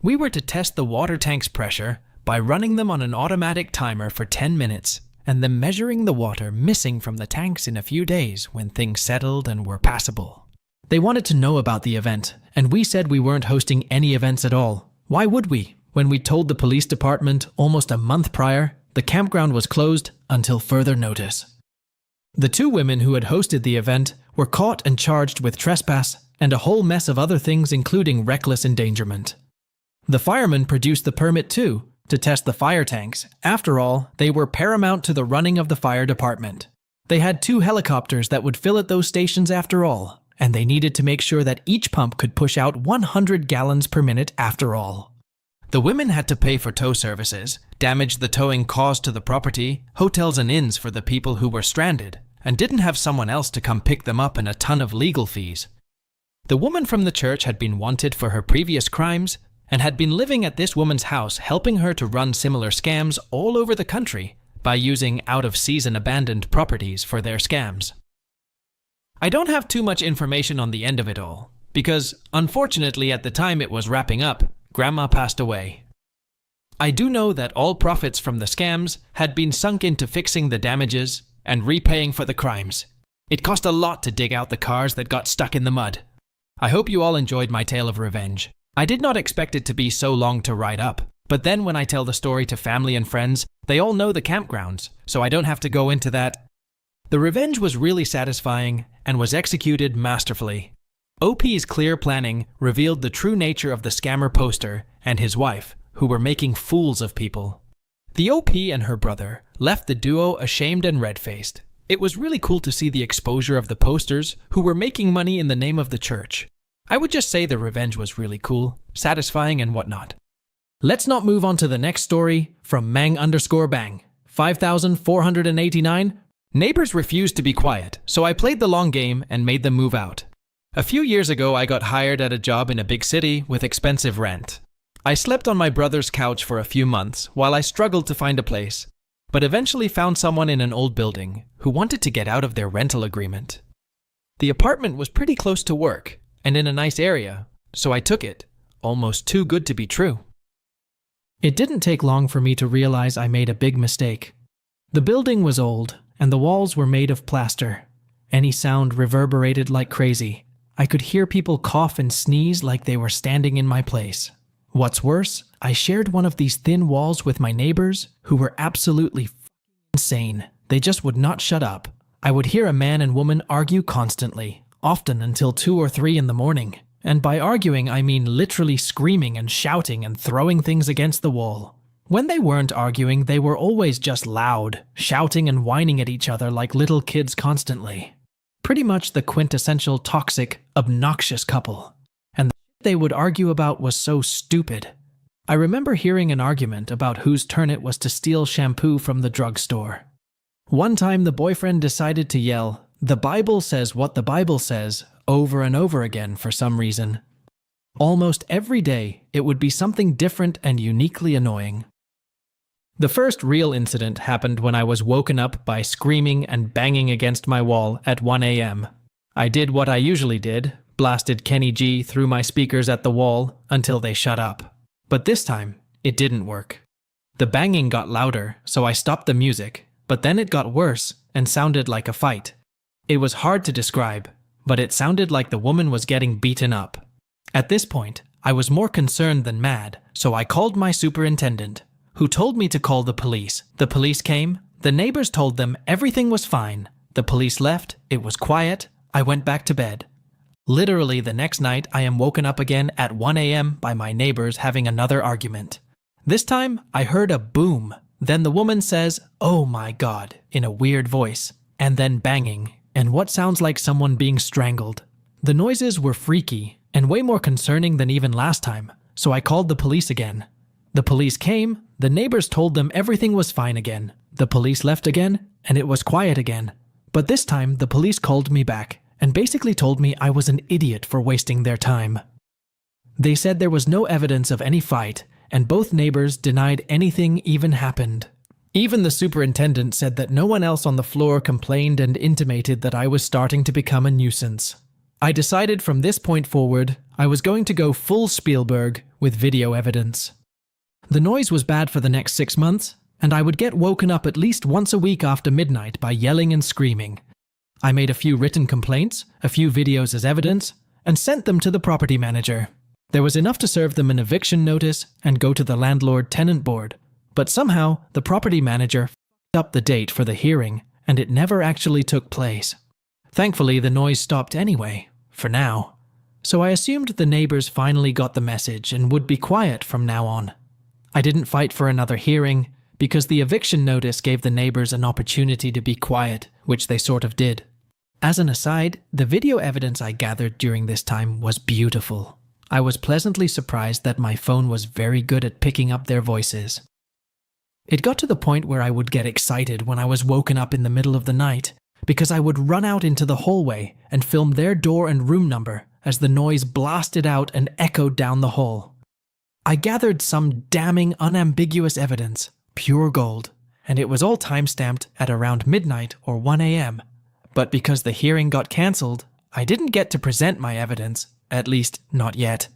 We were to test the water tank's pressure by running them on an automatic timer for 10 minutes, and then measuring the water missing from the tanks in a few days when things settled and were passable. They wanted to know about the event, and we said we weren't hosting any events at all. Why would we? When we told the police department almost a month prior, the campground was closed until further notice. The 2 women who had hosted the event were caught and charged with trespass and a whole mess of other things including reckless endangerment. The firemen produced the permit too, to test the fire tanks. After all, they were paramount to the running of the fire department. They had 2 helicopters that would fill at those stations after all, and they needed to make sure that each pump could push out 100 gallons per minute after all. The women had to pay for tow services, damage the towing caused to the property, hotels and inns for the people who were stranded, and didn't have someone else to come pick them up and a ton of legal fees. The woman from the church had been wanted for her previous crimes, and had been living at this woman's house helping her to run similar scams all over the country by using out-of-season abandoned properties for their scams. I don't have too much information on the end of it all, because unfortunately at the time it was wrapping up, Grandma passed away. I do know that all profits from the scams had been sunk into fixing the damages and repaying for the crimes. It cost a lot to dig out the cars that got stuck in the mud. I hope you all enjoyed my tale of revenge. I did not expect it to be so long to write up, but then when I tell the story to family and friends, they all know the campgrounds, so I don't have to go into that. The revenge was really satisfying and was executed masterfully. OP's clear planning revealed the true nature of the scammer poster and his wife, who were making fools of people. The OP and her brother left the duo ashamed and red-faced. It was really cool to see the exposure of the posters who were making money in the name of the church. I would just say the revenge was really cool, satisfying and whatnot. Let's not move on to the next story from Mang_Bang. 5489. Neighbors refused to be quiet, so I played the long game and made them move out. A few years ago, I got hired at a job in a big city with expensive rent. I slept on my brother's couch for a few months while I struggled to find a place, but eventually found someone in an old building who wanted to get out of their rental agreement. The apartment was pretty close to work and in a nice area, so I took it, almost too good to be true. It didn't take long for me to realize I made a big mistake. The building was old, and the walls were made of plaster. Any sound reverberated like crazy. I could hear people cough and sneeze like they were standing in my place. What's worse, I shared one of these thin walls with my neighbors, who were absolutely insane. They just would not shut up. I would hear a man and woman argue constantly, often until 2 or 3 in the morning. And by arguing, I mean literally screaming and shouting and throwing things against the wall. When they weren't arguing, they were always just loud, shouting and whining at each other like little kids constantly. Pretty much the quintessential toxic, obnoxious couple. And the shit they would argue about was so stupid. I remember hearing an argument about whose turn it was to steal shampoo from the drugstore. One time the boyfriend decided to yell, "The Bible says what the Bible says," over and over again for some reason. Almost every day, it would be something different and uniquely annoying. The first real incident happened when I was woken up by screaming and banging against my wall at 1 a.m. I did what I usually did, blasted Kenny G through my speakers at the wall until they shut up. But this time, it didn't work. The banging got louder, so I stopped the music, but then it got worse and sounded like a fight. It was hard to describe, but it sounded like the woman was getting beaten up. At this point, I was more concerned than mad, so I called my superintendent, who told me to call the police. The police came, the neighbors told them everything was fine. The police left, it was quiet, I went back to bed. Literally the next night, I am woken up again at 1 a.m. by my neighbors having another argument. This time, I heard a boom. Then the woman says, "Oh my God," in a weird voice, and then banging, and what sounds like someone being strangled. The noises were freaky and way more concerning than even last time, so I called the police again. The police came, the neighbors told them everything was fine again. The police left again, and it was quiet again. But this time, the police called me back and basically told me I was an idiot for wasting their time. They said there was no evidence of any fight, and both neighbors denied anything even happened. Even the superintendent said that no one else on the floor complained and intimated that I was starting to become a nuisance. I decided from this point forward, I was going to go full Spielberg with video evidence. The noise was bad for the next 6 months, and I would get woken up at least once a week after midnight by yelling and screaming. I made a few written complaints, a few videos as evidence, and sent them to the property manager. There was enough to serve them an eviction notice and go to the landlord-tenant board. But somehow, the property manager f***ed up the date for the hearing, and it never actually took place. Thankfully, the noise stopped anyway, for now. So I assumed the neighbors finally got the message and would be quiet from now on. I didn't fight for another hearing, because the eviction notice gave the neighbors an opportunity to be quiet, which they sort of did. As an aside, the video evidence I gathered during this time was beautiful. I was pleasantly surprised that my phone was very good at picking up their voices. It got to the point where I would get excited when I was woken up in the middle of the night, because I would run out into the hallway and film their door and room number as the noise blasted out and echoed down the hall. I gathered some damning unambiguous evidence, pure gold, and it was all time-stamped at around midnight or 1 a.m. But because the hearing got cancelled, I didn't get to present my evidence, at least not yet.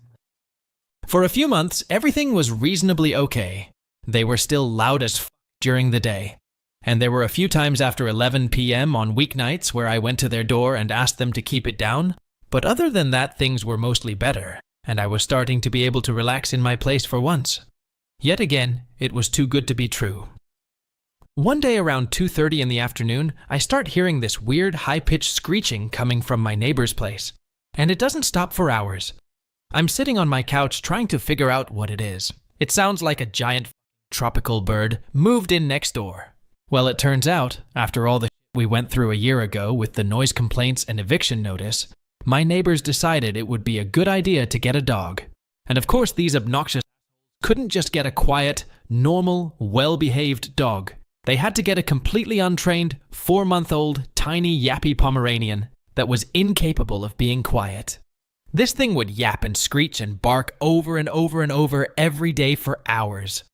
For a few months, everything was reasonably okay. They were still loud as f*** during the day. And there were a few times after 11 p.m. on weeknights where I went to their door and asked them to keep it down, But other than that, things were mostly better, and I was starting to be able to relax in my place for once. Yet again, it was too good to be true. One day around 2:30 in the afternoon, I start hearing this weird high-pitched screeching coming from my neighbor's place, and it doesn't stop for hours. I'm sitting on my couch trying to figure out what it is. It sounds like a giant tropical bird moved in next door. Well, it turns out, after all the shit we went through a year ago with the noise complaints and eviction notice, my neighbors decided it would be a good idea to get a dog. And of course, these obnoxious couldn't just get a quiet, normal, well-behaved dog. They had to get a completely untrained, 4-month-old, tiny yappy Pomeranian that was incapable of being quiet. This thing would yap and screech and bark over and over and over every day for hours.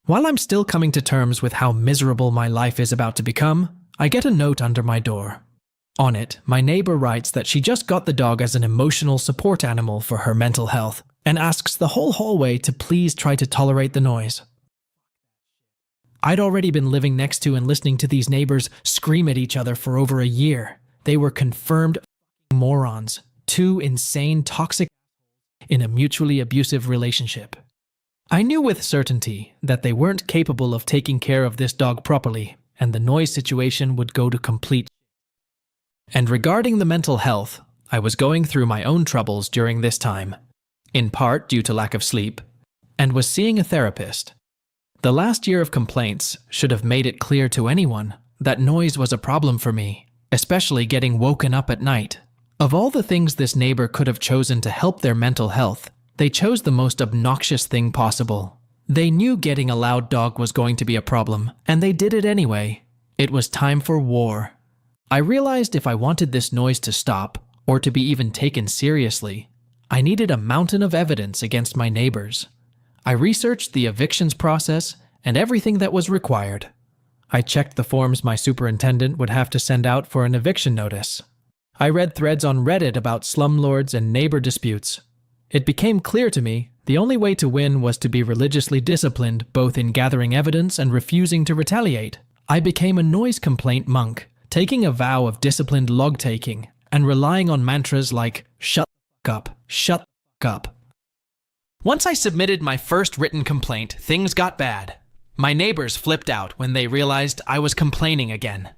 While I'm still coming to terms with how miserable my life is about to become, I get a note under my door. On it, my neighbor writes that she just got the dog as an emotional support animal for her mental health and asks the whole hallway to please try to tolerate the noise. I'd already been living next to and listening to these neighbors scream at each other for over a year. They were confirmed morons, two insane, toxic in a mutually abusive relationship. I knew with certainty that they weren't capable of taking care of this dog properly, and the noise situation would go to complete. And regarding the mental health, I was going through my own troubles during this time, in part due to lack of sleep, and was seeing a therapist. The last year of complaints should have made it clear to anyone that noise was a problem for me, especially getting woken up at night. Of all the things this neighbor could have chosen to help their mental health, they chose the most obnoxious thing possible. They knew getting a loud dog was going to be a problem, and they did it anyway. It was time for war. I realized if I wanted this noise to stop, or to be even taken seriously, I needed a mountain of evidence against my neighbors. I researched the evictions process and everything that was required. I checked the forms my superintendent would have to send out for an eviction notice. I read threads on Reddit about slumlords and neighbor disputes. It became clear to me the only way to win was to be religiously disciplined, both in gathering evidence and refusing to retaliate. I became a noise complaint monk, taking a vow of disciplined log-taking and relying on mantras like, "Shut the fuck up, shut the fuck up." Once I submitted my first written complaint, things got bad. My neighbors flipped out when they realized I was complaining again.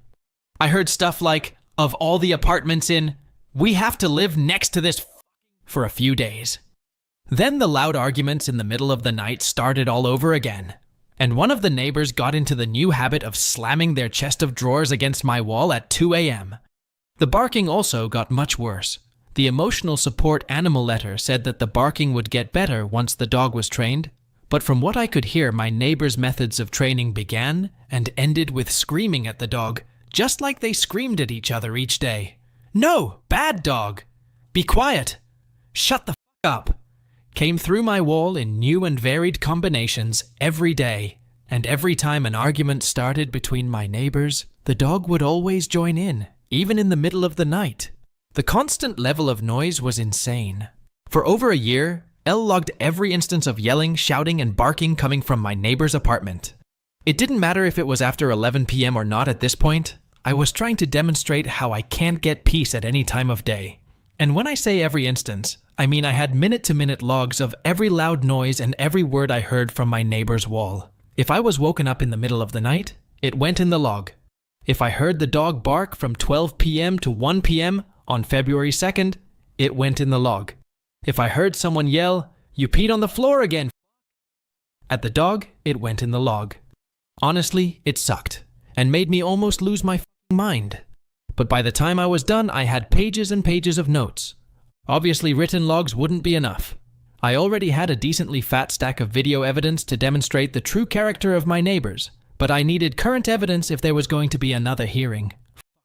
I heard stuff like, "Of all the apartments in, we have to live next to this for a few days." Then the loud arguments in the middle of the night started all over again, and one of the neighbors got into the new habit of slamming their chest of drawers against my wall at 2 a.m. The barking also got much worse. The emotional support animal letter said that the barking would get better once the dog was trained, but from what I could hear, my neighbors' methods of training began and ended with screaming at the dog, just like they screamed at each other each day. "No, bad dog! Be quiet! Shut the fuck up!" Came through my wall in new and varied combinations every day, and every time an argument started between my neighbors, the dog would always join in, even in the middle of the night. The constant level of noise was insane. For over a year, Elle logged every instance of yelling, shouting, and barking coming from my neighbor's apartment. It didn't matter if it was after 11 p.m. or not at this point. I was trying to demonstrate how I can't get peace at any time of day. And when I say every instance, I mean I had minute-to-minute logs of every loud noise and every word I heard from my neighbor's wall. If I was woken up in the middle of the night, it went in the log. If I heard the dog bark from 12 p.m. to 1 p.m. on February 2nd, it went in the log. If I heard someone yell, "You peed on the floor again," at the dog, it went in the log. Honestly, it sucked, and made me almost lose my mind. But by the time I was done, I had pages and pages of notes. Obviously, written logs wouldn't be enough. I already had a decently fat stack of video evidence to demonstrate the true character of my neighbors, but I needed current evidence if there was going to be another hearing.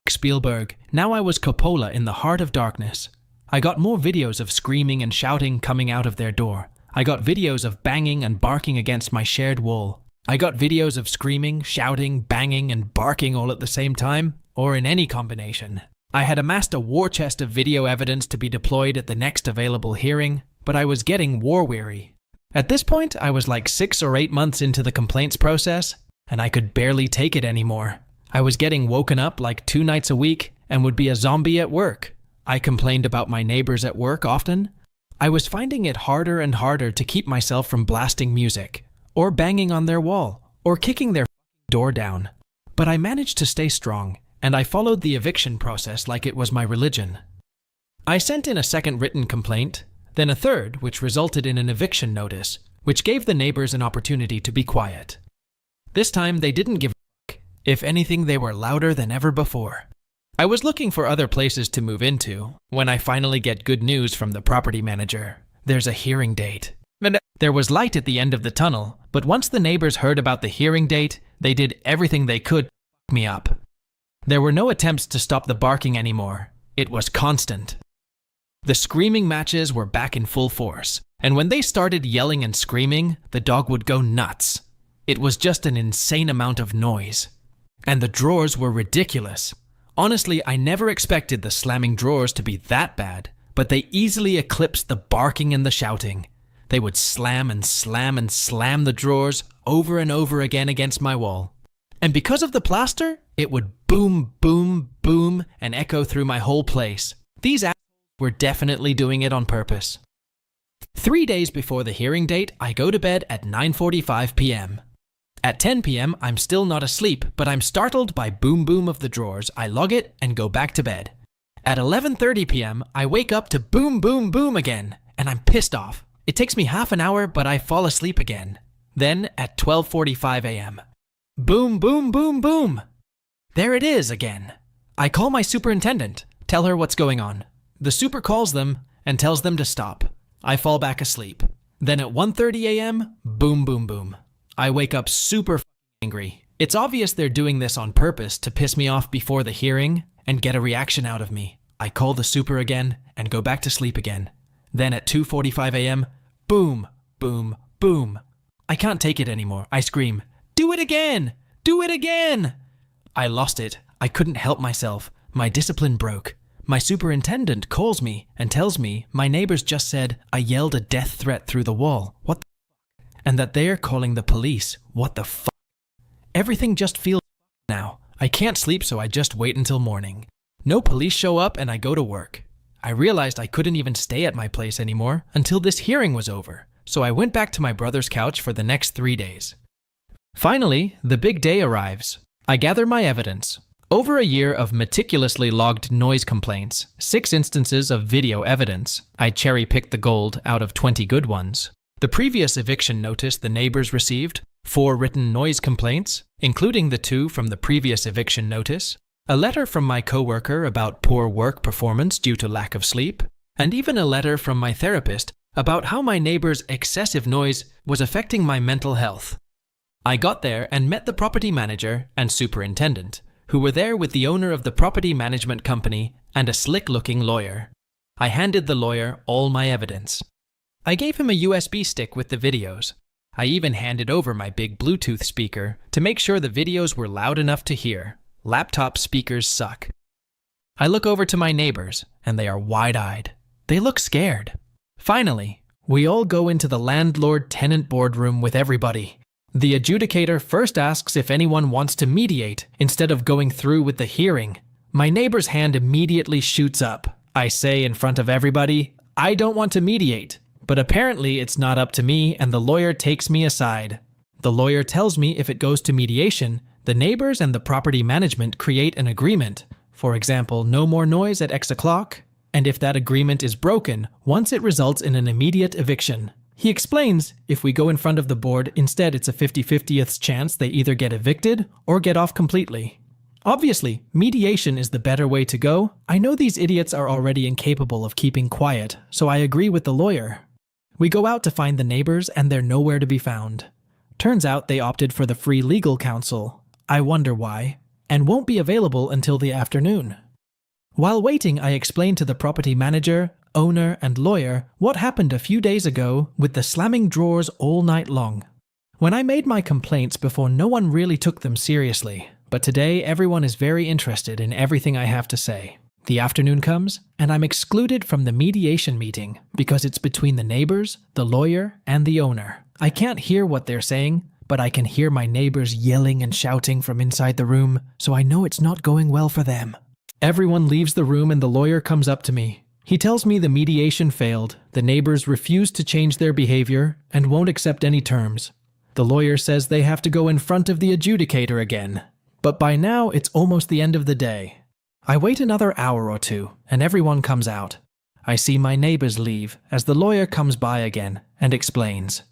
Spielberg. Now I was Coppola in the heart of darkness. I got more videos of screaming and shouting coming out of their door. I got videos of banging and barking against my shared wall. I got videos of screaming, shouting, banging, and barking all at the same time, or in any combination. I had amassed a war chest of video evidence to be deployed at the next available hearing, but I was getting war-weary. At this point, I was like 6 or 8 months into the complaints process, and I could barely take it anymore. I was getting woken up like 2 nights a week and would be a zombie at work. I complained about my neighbors at work often. I was finding it harder and harder to keep myself from blasting music, or banging on their wall, or kicking their door down. But I managed to stay strong, and I followed the eviction process like it was my religion. I sent in a second written complaint, then a third, which resulted in an eviction notice, which gave the neighbors an opportunity to be quiet. This time they didn't give a fuck. If anything, they were louder than ever before. I was looking for other places to move into when I finally get good news from the property manager. There's a hearing date. There was light at the end of the tunnel, but once the neighbors heard about the hearing date, they did everything they could to fuck me up. There were no attempts to stop the barking anymore. It was constant. The screaming matches were back in full force, and when they started yelling and screaming, the dog would go nuts. It was just an insane amount of noise. And the drawers were ridiculous. Honestly, I never expected the slamming drawers to be that bad, but they easily eclipsed the barking and the shouting. They would slam and slam and slam the drawers over and over again against my wall. And because of the plaster, it would boom, boom, boom and echo through my whole place. These assholes were definitely doing it on purpose. 3 days before the hearing date, I go to bed at 9:45 p.m. At 10 p.m., I'm still not asleep, but I'm startled by boom boom of the drawers. I log it and go back to bed. At 11:30 p.m., I wake up to boom boom boom again, and I'm pissed off. It takes me half an hour, but I fall asleep again. Then at 12:45 a.m., boom boom boom boom. There it is again. I call my superintendent, tell her what's going on. The super calls them and tells them to stop. I fall back asleep. Then at 1:30 a.m., boom boom boom. I wake up super angry. It's obvious they're doing this on purpose to piss me off before the hearing and get a reaction out of me. I call the super again and go back to sleep again. Then at 2:45 a.m., boom, boom, boom. I can't take it anymore. I scream, "Do it again! Do it again!" I lost it. I couldn't help myself. My discipline broke. My superintendent calls me and tells me my neighbors just said I yelled a death threat through the wall. What the f***? And that they're calling the police. What the f***? Everything just feels now. I can't sleep, so I just wait until morning. No police show up and I go to work. I realized I couldn't even stay at my place anymore until this hearing was over, so I went back to my brother's couch for the next 3 days. Finally, the big day arrives. I gather my evidence. Over a year of meticulously logged noise complaints, 6 instances of video evidence. I cherry-picked the gold out of 20 good ones. The previous eviction notice the neighbors received, 4 written noise complaints, including the 2 from the previous eviction notice, a letter from my coworker about poor work performance due to lack of sleep, and even a letter from my therapist about how my neighbor's excessive noise was affecting my mental health. I got there and met the property manager and superintendent, who were there with the owner of the property management company and a slick-looking lawyer. I handed the lawyer all my evidence. I gave him a USB stick with the videos. I even handed over my big Bluetooth speaker to make sure the videos were loud enough to hear. Laptop speakers suck. I look over to my neighbors, and they are wide-eyed. They look scared. Finally, we all go into the landlord-tenant boardroom with everybody. The adjudicator first asks if anyone wants to mediate instead of going through with the hearing. My neighbor's hand immediately shoots up. I say in front of everybody, I don't want to mediate. But apparently it's not up to me, and the lawyer takes me aside. The lawyer tells me if it goes to mediation, the neighbors and the property management create an agreement. For example, no more noise at X o'clock, and if that agreement is broken, once it results in an immediate eviction. He explains, if we go in front of the board, instead it's a 50-50th chance they either get evicted or get off completely. Obviously, mediation is the better way to go. I know these idiots are already incapable of keeping quiet, so I agree with the lawyer. We go out to find the neighbors and they're nowhere to be found. Turns out they opted for the free legal counsel. I wonder why, and won't be available until the afternoon. While waiting, I explained to the property manager, owner, and lawyer what happened a few days ago with the slamming drawers all night long. When I made my complaints before, no one really took them seriously, but today everyone is very interested in everything I have to say. The afternoon comes, and I'm excluded from the mediation meeting because it's between the neighbors, the lawyer, and the owner. I can't hear what they're saying, but I can hear my neighbors yelling and shouting from inside the room, so I know it's not going well for them. Everyone leaves the room and the lawyer comes up to me. He tells me the mediation failed, the neighbors refused to change their behavior, and won't accept any terms. The lawyer says they have to go in front of the adjudicator again. But by now, it's almost the end of the day. I wait another hour or two, and everyone comes out. I see my neighbors leave as the lawyer comes by again and explains.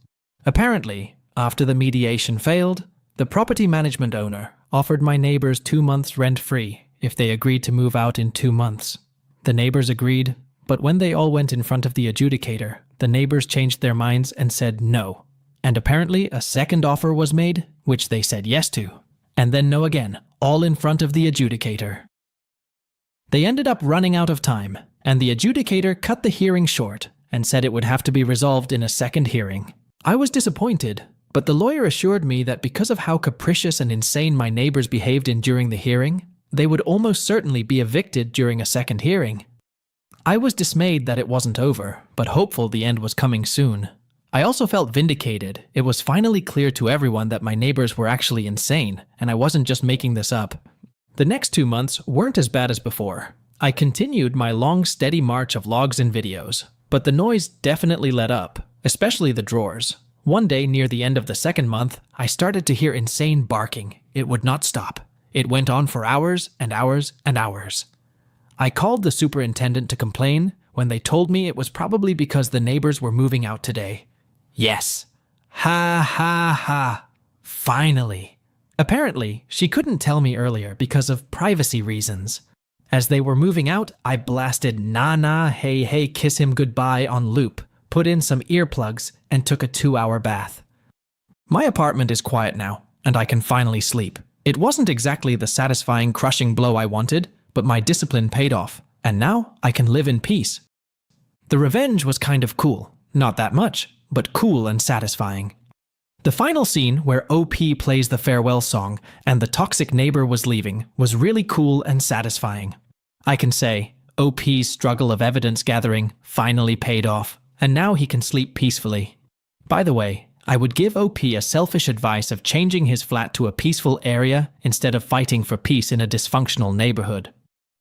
Apparently, after the mediation failed, the property management owner offered my neighbors 2 months rent-free if they agreed to move out in 2 months. The neighbors agreed, but when they all went in front of the adjudicator, the neighbors changed their minds and said no. And apparently a second offer was made, which they said yes to, and then no again, all in front of the adjudicator. They ended up running out of time, and the adjudicator cut the hearing short and said it would have to be resolved in a second hearing. I was disappointed, but the lawyer assured me that because of how capricious and insane my neighbors behaved during the hearing, they would almost certainly be evicted during a second hearing. I was dismayed that it wasn't over, but hopeful the end was coming soon. I also felt vindicated. It was finally clear to everyone that my neighbors were actually insane, and I wasn't just making this up. The next 2 months weren't as bad as before. I continued my long, steady march of logs and videos, but the noise definitely let up, especially the drawers. One day near the end of the second month, I started to hear insane barking. It would not stop. It went on for hours and hours and hours. I called the superintendent to complain when they told me it was probably because the neighbors were moving out today. Yes. Ha ha ha. Finally. Apparently, she couldn't tell me earlier because of privacy reasons. As they were moving out, I blasted "Na Na Hey Hey Kiss Him Goodbye" on loop, put in some earplugs, and took a 2-hour bath. My apartment is quiet now, and I can finally sleep. It wasn't exactly the satisfying, crushing blow I wanted, but my discipline paid off, and now I can live in peace. The revenge was kind of cool. Not that much, but cool and satisfying. The final scene where OP plays the farewell song and the toxic neighbor was leaving was really cool and satisfying. I can say OP's struggle of evidence gathering finally paid off, and now he can sleep peacefully. By the way, I would give OP a selfish advice of changing his flat to a peaceful area instead of fighting for peace in a dysfunctional neighborhood.